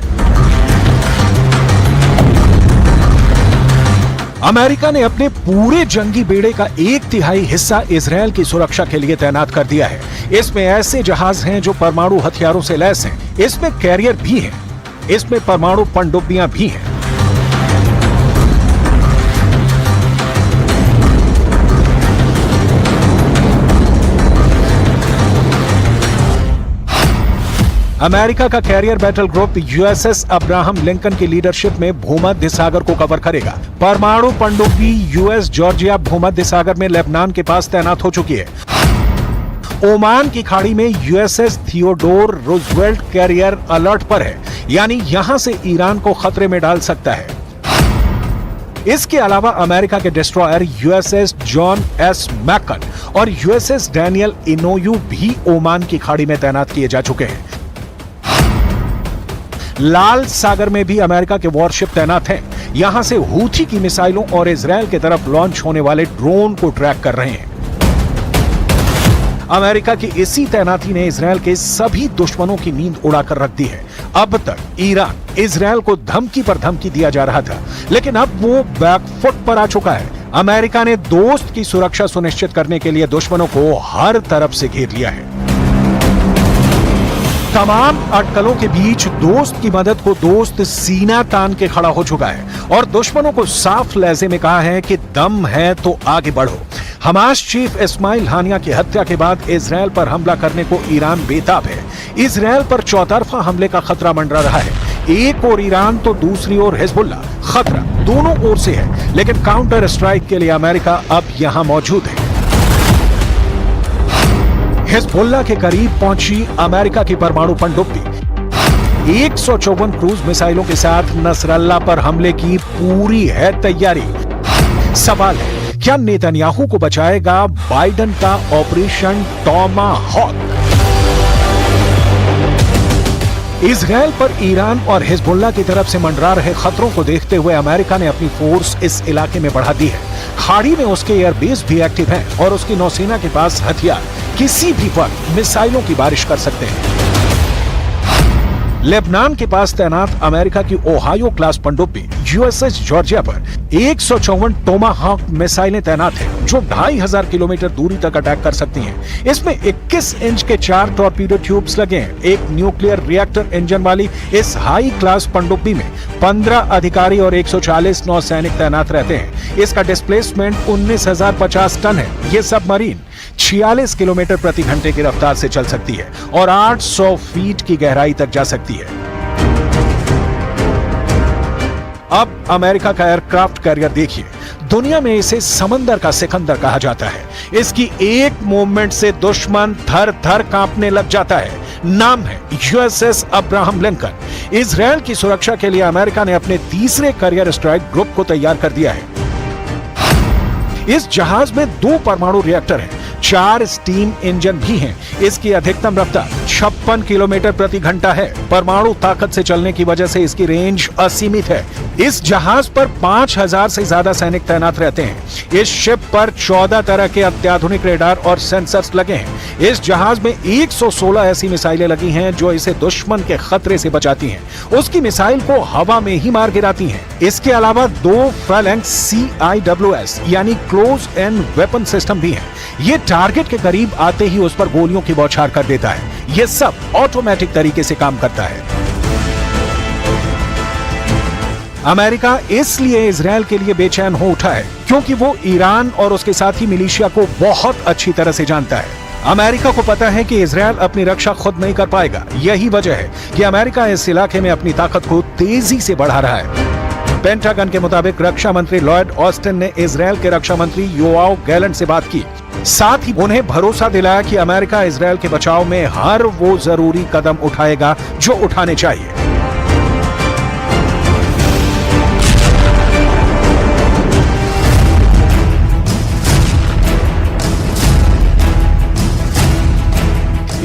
अमेरिका ने अपने पूरे जंगी बेड़े का 1/3 हिस्सा इजरायल की सुरक्षा के लिए तैनात कर दिया है। इसमें ऐसे जहाज हैं जो परमाणु हथियारों से लैस हैं, इसमें कैरियर भी हैं, इसमें परमाणु पनडुब्बियां भी हैं। अमेरिका का carrier battle group USS Abraham Lincoln की लीडरशिप में भूमध्य सागर को कवर करेगा। परमाणु पनडुब्बी यूएस जॉर्जिया भूमध्य सागर में लेबनान के पास तैनात हो चुकी है। ओमान की खाड़ी में USS Theodore Roosevelt carrier alert पर है, यानी यहां से ईरान को खतरे में डाल सकता है। इसके अलावा अमेरिका के destroyer USS John S McKeon और यूएसएस डैनियल इनोयू भी ओमान की खाड़ी में तैनात किए जा चुके हैं। लाल सागर में भी अमेरिका के वॉरशिप तैनात हैं। यहां से हूथी की मिसाइलों और इजरायल की तरफ लॉन्च होने वाले ड्रोन को ट्रैक कर रहे हैं। अमेरिका की इसी तैनाती ने इजरायल के सभी दुश्मनों की नींद उड़ाकर रख दी है। अब तक ईरान इजरायल को धमकी पर धमकी दिया जा रहा था, लेकिन अब वो बैकफुट पर आ चुका है। अमेरिका ने दोस्त की सुरक्षा सुनिश्चित करने के लिए दुश्मनों को हर तरफ से घेर लिया है। तमाम अटकलों के बीच दोस्त की मदद को दोस्त सीना तान के खड़ा हो चुका है और दुश्मनों को साफ लहजे में कहा है कि दम है तो आगे बढ़ो। हमास चीफ इस्माइल हानिया की हत्या के बाद इजरायल पर हमला करने को ईरान बेताब है। इजरायल पर चौतरफा हमले का खतरा मंडरा रहा है। एक ओर ईरान तो दूसरी ओर हिजबुल्लाह। खतरा दोनों ओर से है, लेकिन काउंटर स्ट्राइक के लिए अमेरिका अब यहां मौजूद है। हिजबुल्लाह के करीब पहुंची अमेरिका की परमाणु पनडुब्बी 154 क्रूज मिसाइलों के साथ नसरल्ला पर हमले की पूरी है तैयारी। सवाल है, क्या नेतन्याहू को बचाएगा बाइडेन का ऑपरेशन टॉमाहॉक? इजरायल पर ईरान और हिजबुल्लाह की तरफ से मंडरा रहे खतरों को देखते हुए अमेरिका ने अपनी फोर्स इस इलाके में बढ़ा दी है। खाड़ी में उसके एयरबेस भी एक्टिव हैं और उसकी नौसेना के पास हथियार किसी भी वक्त मिसाइलों की बारिश कर सकते हैं। लेबनान के पास तैनात अमेरिका की ओहायो क्लास पनडुब्बी यूएसएस जॉर्जिया पर 154 टोमाहॉक मिसाइलें तैनात हैं, जो 2500 किलोमीटर दूरी तक अटैक कर सकती हैं। इसमें 21 इंच के 4 टॉर्पीडो ट्यूब्स लगे हैं। एक न्यूक्लियर रिएक्टर इंजन वाली इस हाई क्लास पनडुब्बी में 15 अधिकारी और 140 नौसैनिक तैनात रहते हैं। इसका डिस्प्लेसमेंट 19,050 टन है। ये सबमरीन 46 किलोमीटर प्रति घंटे की रफ्तार से चल सकती है और 800 फीट की गहराई तक जा सकती है। अब अमेरिका का एयरक्राफ्ट कैरियर देखिए। दुनिया में इसे समंदर का सिकंदर कहा जाता है। इसकी एक मूवमेंट से दुश्मन थर थर कांपने लग जाता है। नाम है यूएसएस अब्राहम लिंकन। इजरायल की सुरक्षा के लिए अमेरिका ने अपने तीसरे कैरियर स्ट्राइक ग्रुप को तैयार कर दिया है। इस जहाज में 2 परमाणु रिएक्टर हैं, 4 स्टीम इंजन भी हैं। इसकी अधिकतम रफ्तार 56 किलोमीटर प्रति घंटा है। परमाणु ताकत से चलने की वजह से इसकी रेंज असीमित है। इस जहाज पर 5000 से ज्यादा सैनिक तैनात रहते हैं। इस शिप पर 14 तरह के अत्याधुनिक रेडार और सेंसर्स लगे हैं। इस जहाज में 116 ऐसी मिसाइलें लगी हैं जो इसे दुश्मन के खतरे से बचाती हैं। उसकी मिसाइल को हवा में ही मार गिराती हैं। इसके अलावा 2 फैलेंक्स CIWS यानी क्लोज एंड वेपन सिस्टम भी हैं। ये टारगेट के करीब आते ही उस पर गोलियों की बौछार कर देता है। यह सब ऑटोमेटिक तरीके से काम करता है। अमेरिका इसलिए इजरायल के लिए बेचैन हो उठा है क्योंकि वो ईरान और उसके साथी मिलिशिया को बहुत अच्छी तरह से जानता है। अमेरिका को पता है कि इजरायल अपनी रक्षा खुद नहीं कर पाएगा। यही वजह है कि अमेरिका इस इलाके में अपनी ताकत को तेजी से बढ़ा रहा है। पेंटागन के मुताबिक रक्षा मंत्री लॉयड ऑस्टिन ने इजरायल के रक्षा मंत्री योआव गैलेंट से बात की। साथ ही उन्हें भरोसा दिलाया कि अमेरिका इजरायल के बचाव में हर वो जरूरी कदम उठाएगा जो उठाने चाहिए।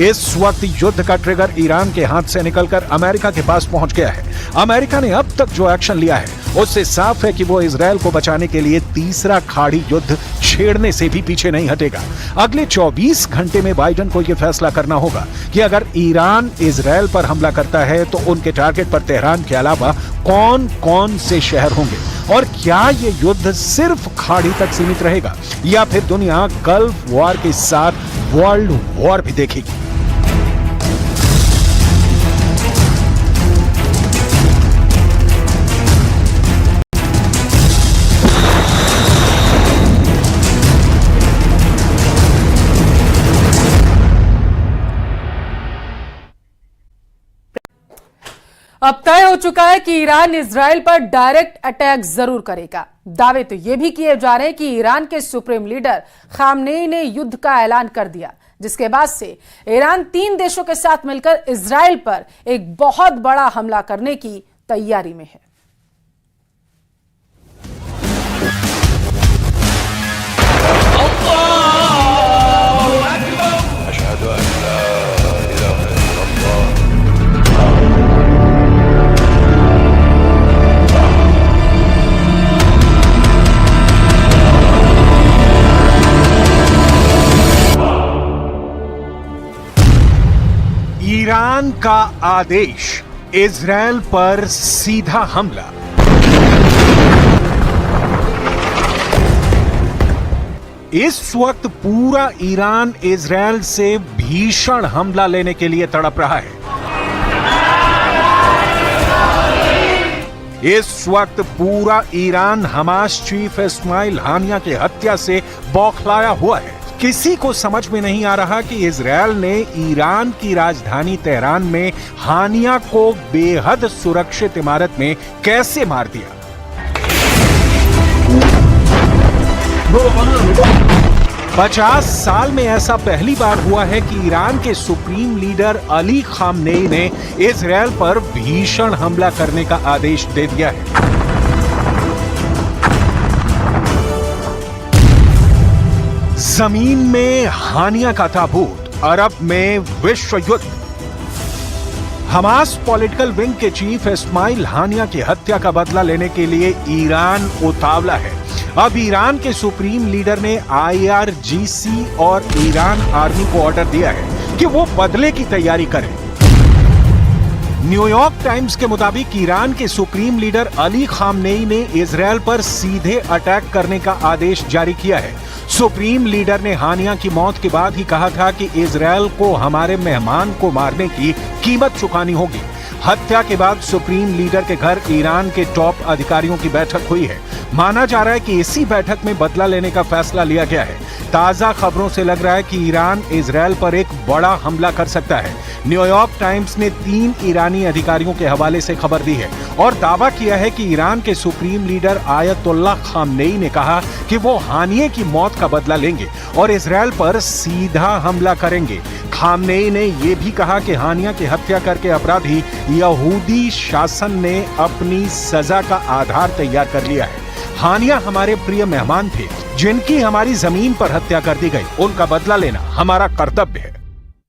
इस वक्त युद्ध का ट्रिगर ईरान के हाथ से निकलकर अमेरिका के पास पहुंच गया है। अमेरिका ने अब तक जो एक्शन लिया है उससे साफ है कि वो इजरायल को बचाने के लिए तीसरा खाड़ी युद्ध छेड़ने से भी पीछे नहीं हटेगा। अगले 24 घंटे में बाइडेन को यह फैसला करना होगा कि अगर ईरान इजरायल पर हमला करता है तो उनके टारगेट पर तेहरान के अलावा कौन कौन से शहर होंगे, और क्या ये युद्ध सिर्फ खाड़ी तक सीमित रहेगा या फिर दुनिया गल्फ वॉर के साथ वर्ल्ड वॉर भी देखेगी। अब तय हो चुका है कि ईरान इजराइल पर डायरेक्ट अटैक जरूर करेगा। दावे तो यह भी किए जा रहे हैं कि ईरान के सुप्रीम लीडर खामनेई ने युद्ध का ऐलान कर दिया, जिसके बाद से ईरान 3 देशों के साथ मिलकर इजराइल पर एक बहुत बड़ा हमला करने की तैयारी में है। ईरान का आदेश, इजरायल पर सीधा हमला। इस वक्त पूरा ईरान इजरायल से भीषण हमला लेने के लिए तड़प रहा है। इस वक्त पूरा ईरान हमास चीफ इस्माइल हानिया की हत्या से बौखलाया हुआ है। किसी को समझ में नहीं आ रहा कि इजरायल ने ईरान की राजधानी तेहरान में हानिया को बेहद सुरक्षित इमारत में कैसे मार दिया। 50 साल में ऐसा पहली बार हुआ है कि ईरान के सुप्रीम लीडर अली खामनेई ने इजरायल पर भीषण हमला करने का आदेश दे दिया है। जमीन में हानिया का ताबूत, अरब में विश्व युद्ध। हमास पॉलिटिकल विंग के चीफ इस्माइल हानिया की हत्या का बदला लेने के लिए ईरान उतावला है। अब ईरान के सुप्रीम लीडर ने IRGC और ईरान आर्मी को ऑर्डर दिया है कि वो बदले की तैयारी करें। न्यूयॉर्क टाइम्स के मुताबिक ईरान के सुप्रीम लीडर अली खामनेई ने इजरायल पर सीधे अटैक करने का आदेश जारी किया है। सुप्रीम लीडर ने हानिया की मौत के बाद ही कहा था कि इजरायल को हमारे मेहमान को मारने की कीमत चुकानी होगी। हत्या के बाद सुप्रीम लीडर के घर ईरान के टॉप अधिकारियों की बैठक हुई है। माना जा रहा है कि इसी बैठक में बदला लेने का फैसला लिया गया है। ताजा खबरों से लग रहा है कि ईरान इजरायल पर एक बड़ा हमला कर सकता है। न्यूयॉर्क टाइम्स ने 3 ईरानी अधिकारियों के हवाले से खबर दी है और दावा किया है कि ईरान के सुप्रीम लीडर आयतुल्लाह खामनेई ने कहा कि वो हानिया की मौत का बदला लेंगे और इजरायल पर सीधा हमला करेंगे। खामनेई ने यह भी कहा कि हानिया की हत्या करके अपराधी यहूदी शासन ने अपनी सजा का आधार तैयार कर लिया है। हानिया हमारे प्रिय मेहमान थे जिनकी हमारी जमीन पर हत्या कर दी गई। उनका बदला लेना हमारा कर्तव्य है।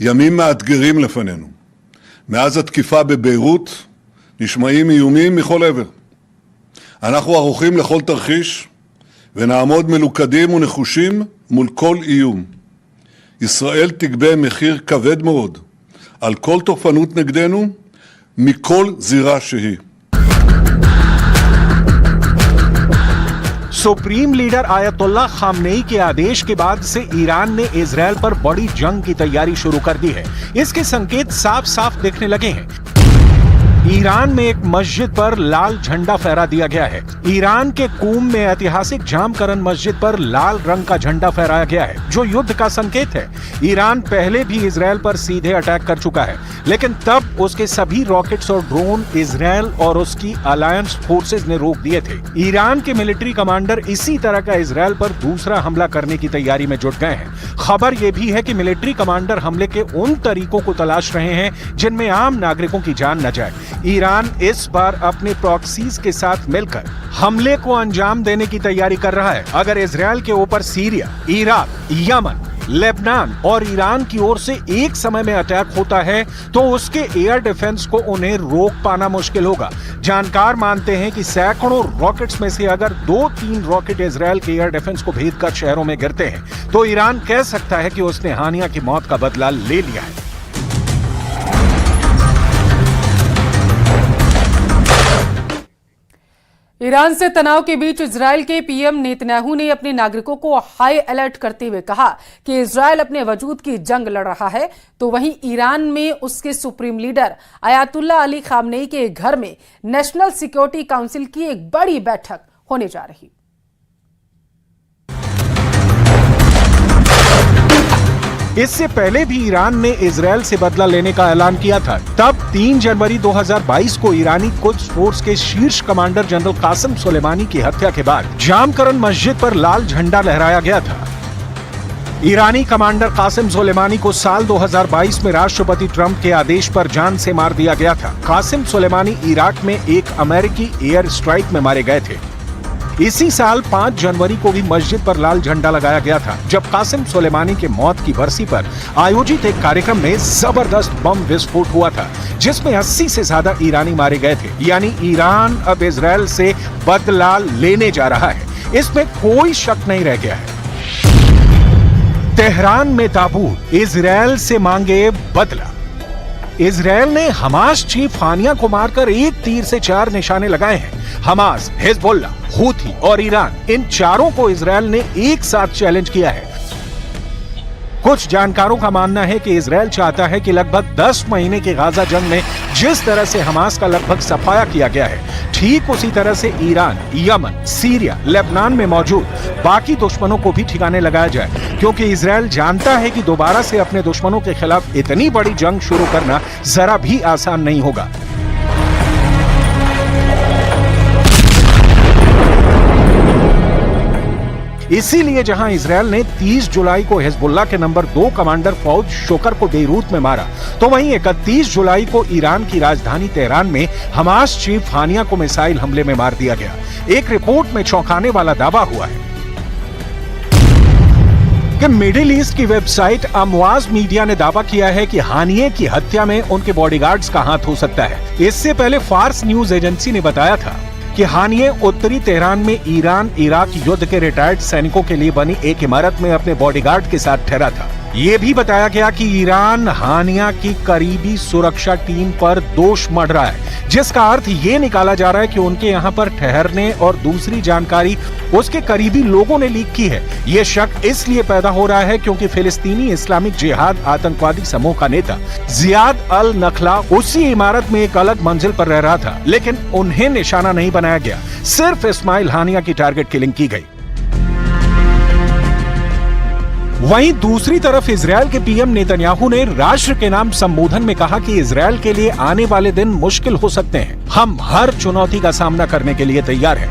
ימים מאתגרים לפנינו. מאז התקיפה בביירות נשמעים איומים מכל עבר. אנחנו ערוכים לכל תרחיש ונעמוד מלוכדים ונחושים מול כל איום. ישראל תגבה מחיר כבד מאוד על כל תוקפנות נגדנו מכל זירה שהיא. सुप्रीम लीडर आयतुल्लाह खामनेई के आदेश के बाद से ईरान ने इजरायल पर बड़ी जंग की तैयारी शुरू कर दी है। इसके संकेत साफ साफ दिखने लगे हैं। ईरान में एक मस्जिद पर लाल झंडा फहरा दिया गया है। ईरान के कूम में ऐतिहासिक जामकरन मस्जिद पर लाल रंग का झंडा फहराया गया है, जो युद्ध का संकेत है। ईरान पहले भी इजरायल पर सीधे अटैक कर चुका है, लेकिन तब उसके सभी रॉकेट्स और ड्रोन इजरायल और उसकी अलायंस फोर्सेज ने रोक दिए थे। ईरान के मिलिट्री कमांडर इसी तरह का इजरायल पर दूसरा हमला करने की तैयारी में जुट गए हैं। खबर यह भी है कि मिलिट्री कमांडर हमले के उन तरीकों को तलाश रहे हैं जिनमें आम नागरिकों की जान न जाए। ईरान इस बार अपने प्रॉक्सीज के साथ मिलकर हमले को अंजाम देने की तैयारी कर रहा है। अगर इजरायल के ऊपर सीरिया, इराक, यमन, लेबनान और ईरान की ओर से एक समय में अटैक होता है तो उसके एयर डिफेंस को उन्हें रोक पाना मुश्किल होगा। जानकार मानते हैं कि सैकड़ों रॉकेट्स में से अगर 2-3 रॉकेट इजरायल के एयर डिफेंस को भेदकर शहरों में गिरते हैं तो ईरान कह सकता है कि उसने हानिया की मौत का बदला ले लिया है। ईरान से तनाव के बीच इजरायल के पीएम नेतन्याहू ने अपने नागरिकों को हाई अलर्ट करते हुए कहा कि इजरायल अपने वजूद की जंग लड़ रहा है, तो वहीं ईरान में उसके supreme leader Ayatollah Ali Khamenei के घर में नेशनल सिक्योरिटी काउंसिल की एक बड़ी बैठक होने जा रही। इससे पहले भी ईरान ने इजरायल से बदला लेने का ऐलान किया था। तब 3 जनवरी 2022 को ईरानी कुद्स फोर्स के शीर्ष कमांडर जनरल कासिम सुलेमानी की हत्या के बाद जामकरन मस्जिद पर लाल झंडा लहराया गया था। ईरानी कमांडर कासिम सुलेमानी को साल 2022 में राष्ट्रपति ट्रंप के आदेश पर जान से मार दिया गया था। कासिम सुलेमानी इराक में एक अमेरिकी एयर स्ट्राइक में मारे गए थे। इसी साल 5 जनवरी को भी मस्जिद पर लाल झंडा लगाया गया था, जब कासिम सुलेमानी के मौत की बरसी पर आयोजित एक कार्यक्रम में जबरदस्त बम विस्फोट हुआ था, जिसमें 80 से ज्यादा ईरानी मारे गए थे। यानी ईरान अब इजरायल से बदला लेने जा रहा है, इसमें कोई शक नहीं रह गया है। तेहरान में ताबूत, इजरायल से मांगे बदला। इजरायल ने हमास चीफ हानिया को मारकर एक तीर से 4 निशाने लगाए हैं। हमास, हिजबुल्लाह, हूथी और ईरान, इन चारों को इजरायल ने एक साथ चैलेंज किया है। कुछ जानकारों का मानना है कि इजरायल चाहता है कि लगभग 10 महीने की गाजा जंग में जिस तरह से हमास का लगभग सफाया किया गया है, ठीक उसी तरह से ईरान, यमन, सीरिया, लेबनान में मौजूद बाकी दुश्मनों को भी ठिकाने लगाया जाए, क्योंकि इजरायल जानता है कि दोबारा से अपने दुश्मनों के खिलाफ इतनी बड़ी जंग शुरू करना जरा भी आसान नहीं होगा। इसीलिए जहां इजरायल ने 30 जुलाई को हिजबुल्लाह के नंबर 2 कमांडर फौज शोकर को बेरूत में मारा, तो वहीं 31 जुलाई को ईरान की राजधानी तेहरान में हमास चीफ हानिया को मिसाइल हमले में मार दिया गया। एक रिपोर्ट में चौंकाने वाला दावा हुआ है कि मिडिल ईस्ट की वेबसाइट अमवाज मीडिया ने दावा किया है कि हानिये की हत्या में उनके बॉडीगार्ड्स का हाथ हो सकता है। इससे पहले फार्स न्यूज एजेंसी ने बताया था कि हानिये उत्तरी तेहरान में ईरान इराक युद्ध के रिटायर्ड सैनिकों के लिए बनी एक इमारत में अपने बॉडीगार्ड के साथ ठहरा था। ये भी बताया गया कि ईरान हानिया की करीबी सुरक्षा टीम पर दोष मढ़ रहा है, जिसका अर्थ ये निकाला जा रहा है कि उनके यहाँ पर ठहरने और दूसरी जानकारी उसके करीबी लोगों ने लीक की है। ये शक इसलिए पैदा हो रहा है क्योंकि फिलिस्तीनी इस्लामिक जिहाद आतंकवादी समूह का नेता जियाद अल नखला उसी इमारत में एक अलग मंजिल पर रह रहा था, लेकिन उन्हें निशाना नहीं बनाया गया, सिर्फ इस्माइल हानिया की टारगेट किलिंग की गई। वहीं दूसरी तरफ इजरायल के पीएम नेतन्याहू ने राष्ट्र के नाम संबोधन में कहा कि इजरायल के लिए आने वाले दिन मुश्किल हो सकते हैं। हम हर चुनौती का सामना करने के लिए तैयार हैं।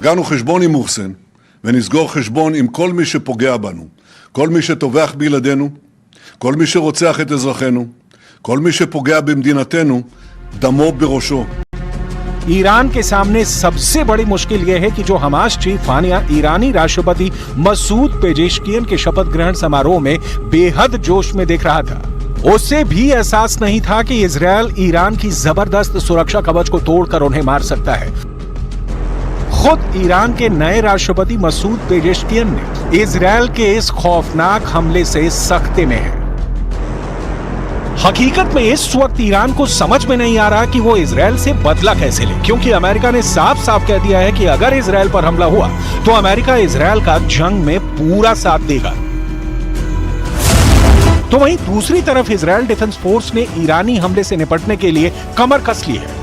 הגענו חשבון עם מוחסן ונסגור חשבון עם כל מי שפוגע בנו, כל מי שטובח בילדינו, כל מי שרוצח את אזרחינו, כל מי שפוגע במדינתנו, דמו בראשו. ईरान के सामने सबसे बड़ी मुश्किल यह है कि जो हमास चीफ हानिया ईरानी राष्ट्रपति मसूद पेजेशकियन के शपथ ग्रहण समारोह में बेहद जोश में दिख रहा था, उससे भी एहसास नहीं था कि इजरायल ईरान की जबरदस्त सुरक्षा कवच को तोड़कर उन्हें मार सकता है। खुद ईरान के नए राष्ट्रपति मसूद पेजेश्कियन ने इजरायल के इस खौफनाक हमले से सख्ते में है। हकीकत में इस वक्त ईरान को समझ में नहीं आ रहा कि वो इजरायल से बदला कैसे ले, क्योंकि अमेरिका ने साफ साफ कह दिया है कि अगर इजरायल पर हमला हुआ तो अमेरिका इजरायल का जंग में पूरा साथ देगा। तो वहीं दूसरी तरफ इजरायल डिफेंस फोर्स ने ईरानी हमले से निपटने के लिए कमर कस ली है।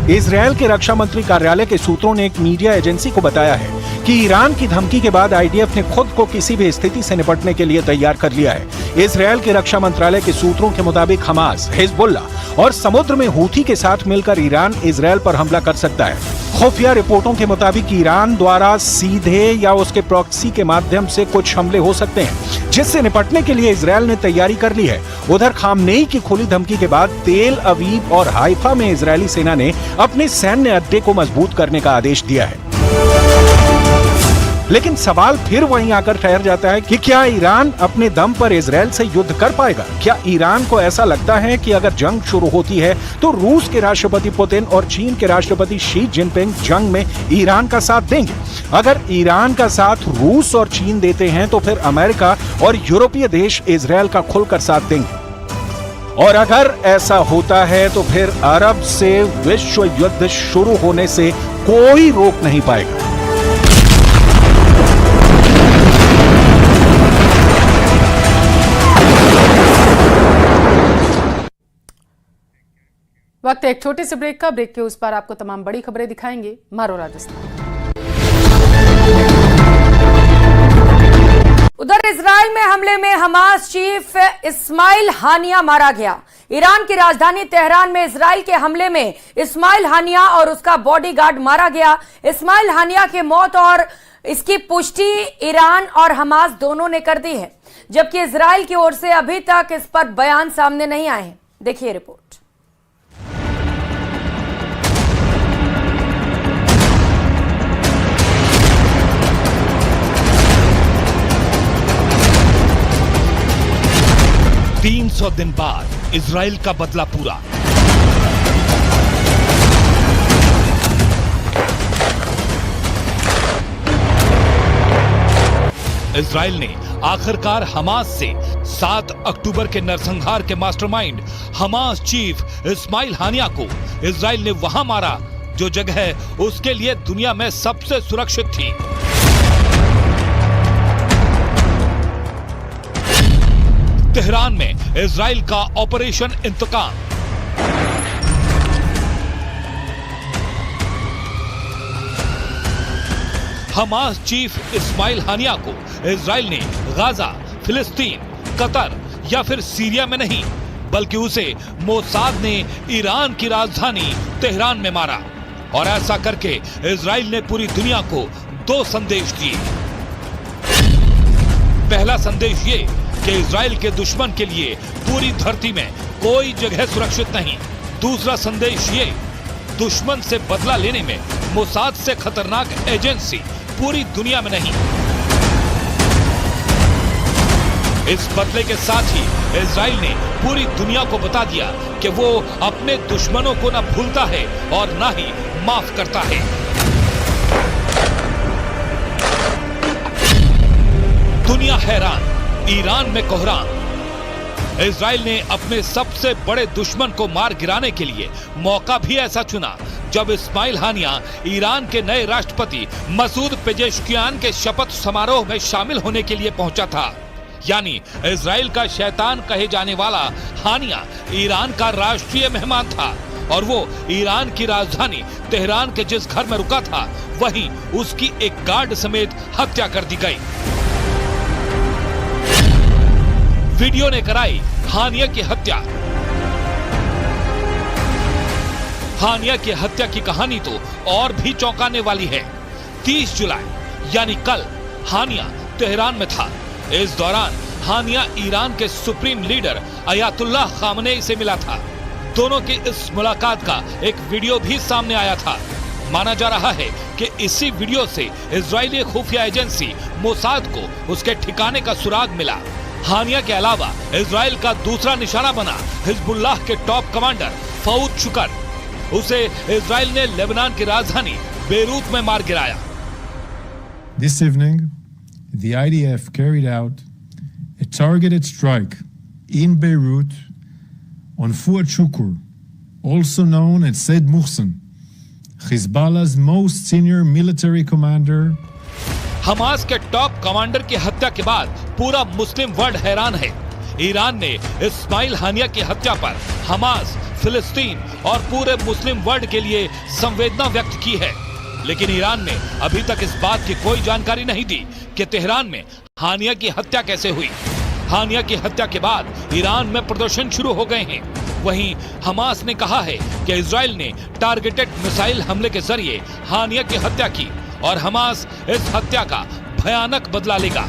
इजरायल के रक्षा मंत्री कार्यालय के सूत्रों ने एक मीडिया एजेंसी को बताया है कि ईरान की धमकी के बाद आईडीएफ ने खुद को किसी भी स्थिति से निपटने के लिए तैयार कर लिया है। इजरायल के रक्षा मंत्रालय के सूत्रों के मुताबिक हमास, हिजबुल्लाह और समुद्र में हूथी के साथ मिलकर ईरान इजरायल पर हमला कर सकता है। खुफिया रिपोर्टों के मुताबिक ईरान द्वारा सीधे या उसके प्रॉक्सी के माध्यम से कुछ हमले हो सकते हैं, जिससे निपटने के लिए इजरायल ने तैयारी कर ली है। उधर खामनेई की खुली धमकी के बाद तेल अवीव और हाइफा में इजरायली सेना ने अपने सैन्य अड्डे को मजबूत करने का आदेश दिया है। लेकिन सवाल फिर वहीं आकर ठहर जाता है कि क्या ईरान अपने दम पर इजरायल से युद्ध कर पाएगा? क्या ईरान को ऐसा लगता है कि अगर जंग शुरू होती है तो रूस के राष्ट्रपति पुतिन और चीन के राष्ट्रपति शी जिनपिंग जंग में ईरान का साथ देंगे? अगर ईरान का साथ रूस और चीन देते हैं तो फिर अमेरिका और यूरोपीय देश इजरायल का खुलकर साथ देंगे। और अगर ऐसा होता है तो फिर अरब से विश्व युद्ध शुरू होने से कोई रोक नहीं पाएगा। वक्त एक छोटे से ब्रेक का। ब्रेक के उस पर आपको तमाम बड़ी खबरें दिखाएंगे मारो राजस्थान। उधर इजराइल में हमले में हमास चीफ इस्माइल हानिया मारा गया। ईरान की राजधानी तेहरान में इजराइल के हमले में इस्माइल हानिया और उसका बॉडीगार्ड मारा गया। इस्माइल हानिया की मौत और इसकी पुष्टि ईरान और हमास दोनों ने कर दी है, जबकि इजराइल की ओर से अभी तक इस पर बयान सामने नहीं आए हैं। देखिए रिपोर्ट। तीन 300 दिन बाद इजराइल का बदला पूरा। इजराइल ने आखिरकार हमास से 7 अक्टूबर के नरसंहार के मास्टरमाइंड हमास चीफ इस्माइल हानिया को इजराइल ने वहां मारा जो जगह उसके लिए दुनिया में सबसे सुरक्षित थी। तेहरान में इजराइल का ऑपरेशन इंतकाम। हमास चीफ इस्माइल हानिया को इजराइल ने गाजा, फिलिस्तीन, कतर या फिर सीरिया में नहीं बल्कि उसे मोसाद ने ईरान की राजधानी तेहरान में मारा। और ऐसा करके इजराइल ने पूरी दुनिया को 2 संदेश दिए। पहला संदेश ये कि इजराइल के दुश्मन के लिए पूरी धरती में कोई जगह सुरक्षित नहीं। दूसरा संदेश ये, दुश्मन से बदला लेने में मोसाद से खतरनाक एजेंसी पूरी दुनिया में नहीं। इस बदले के साथ ही इजराइल ने पूरी दुनिया को बता दिया कि वो अपने दुश्मनों को न भूलता है और न ही माफ करता है। दुनिया हैरान, ईरान में कोहरान। इजराइल ने अपने सबसे बड़े दुश्मन को मार गिराने के लिए मौका भी ऐसा चुना जब इस्माइल हानिया ईरान के नए राष्ट्रपति मसूद पेजेश्कियान के शपथ समारोह में शामिल होने के लिए पहुंचा था। यानी इजराइल का शैतान कहे जाने वाला हानिया ईरान का राष्ट्रीय मेहमान था और वो ईरान की राजधानी तेहरान के जिस घर में रुका था वहीं उसकी एक गार्ड समेत हत्या कर दी गई। वीडियो ने कराई हानिया की हत्या। हानिया की हत्या की कहानी तो और भी चौंकाने वाली है। 30 जुलाई यानी कल हानिया तेहरान में था। इस दौरान हानिया ईरान के सुप्रीम लीडर अयातुल्लाह खामनेई से मिला था। दोनों की इस मुलाकात का एक वीडियो भी सामने आया था। माना जा रहा है कि इसी वीडियो से इजरायली खुफिया एजेंसी मोसाद को उसके ठिकाने का सुराग मिला। हानिया के अलावा इजराइल का दूसरा निशाना बना हिजबुल्लाह के टॉप कमांडर फऊद शुकर। 30 उसे इजराइल ने लेबनान की राजधानी बेरूत में मार गिराया। This evening, the IDF carried out a targeted strike in Beirut on Fuad Shukur, also known as Said Muhsin, Hezbollah's most senior military commander. Hamas के top commander की हत्या के बाद पूरा मुस्लिम वर्ल्ड हैरान है। ईरान ने इस्माइल हानिया की हत्या पर हमास, फिलिस्तीन और पूरे मुस्लिम वर्ल्ड के लिए संवेदना व्यक्त की है, लेकिन ईरान ने अभी तक इस बात की कोई जानकारी नहीं दी कि तेहरान में हानिया की हत्या कैसे हुई। हानिया की हत्या के बाद ईरान में प्रदर्शन शुरू हो गए हैं। वहीं हमास ने कहा है कि इजराइल ने टारगेटेड मिसाइल हमले के जरिए हानिया की हत्या की और हमास इस हत्या का भयानक बदला लेगा।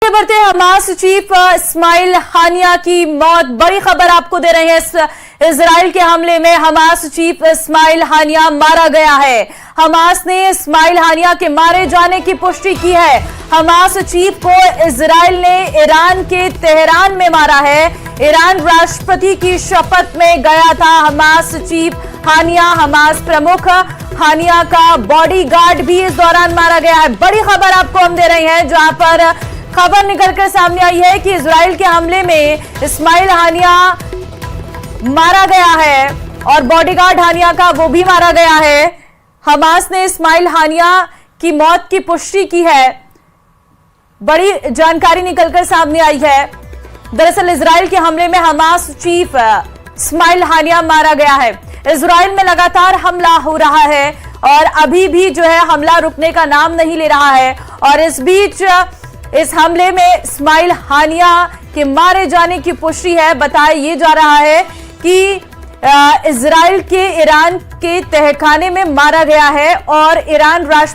बढ़ते हमास चीफ इस्माइल हानिया की मौत, बड़ी खबर आपको दे रहे हैं। इजराइल के हमले में हमास चीफ इस्माइल हानिया मारा गया है। हमास ने इस्माइल हानिया के मारे जाने की पुष्टि की है। हमास चीफ को इजराइल ने ईरान के तेहरान में मारा है। ईरान राष्ट्रपति की शपथ में गया था हमास चीफ हानिया। हमास प्रमुख हानिया का बॉडीगार्ड भी इस दौरान मारा गया है। बड़ी खबर आपको हम दे रहे हैं, जहां पर खबर निकलकर सामने आई है कि इजराइल के हमले में इस्माइल हानिया मारा गया है और बॉडीगार्ड हानिया का वो भी मारा गया है। हमास ने इस्माइल हानिया की मौत की पुष्टि की है। बड़ी जानकारी निकलकर सामने आई है। दरअसल इजराइल के हमले में हमास चीफ इस्माइल हानिया मारा गया है। इजराइल में लगातार हमला हो रहा है और अभी भी जो है हमला रुकने का नाम नहीं ले रहा है। और इस बीच इस हमले में इस्माइल हानिया के मारे जाने की पुष्टि है। बताया ये जा रहा है कि इजराइल के ईरान के तहखाने में मारा गया है और ईरान राष्ट्र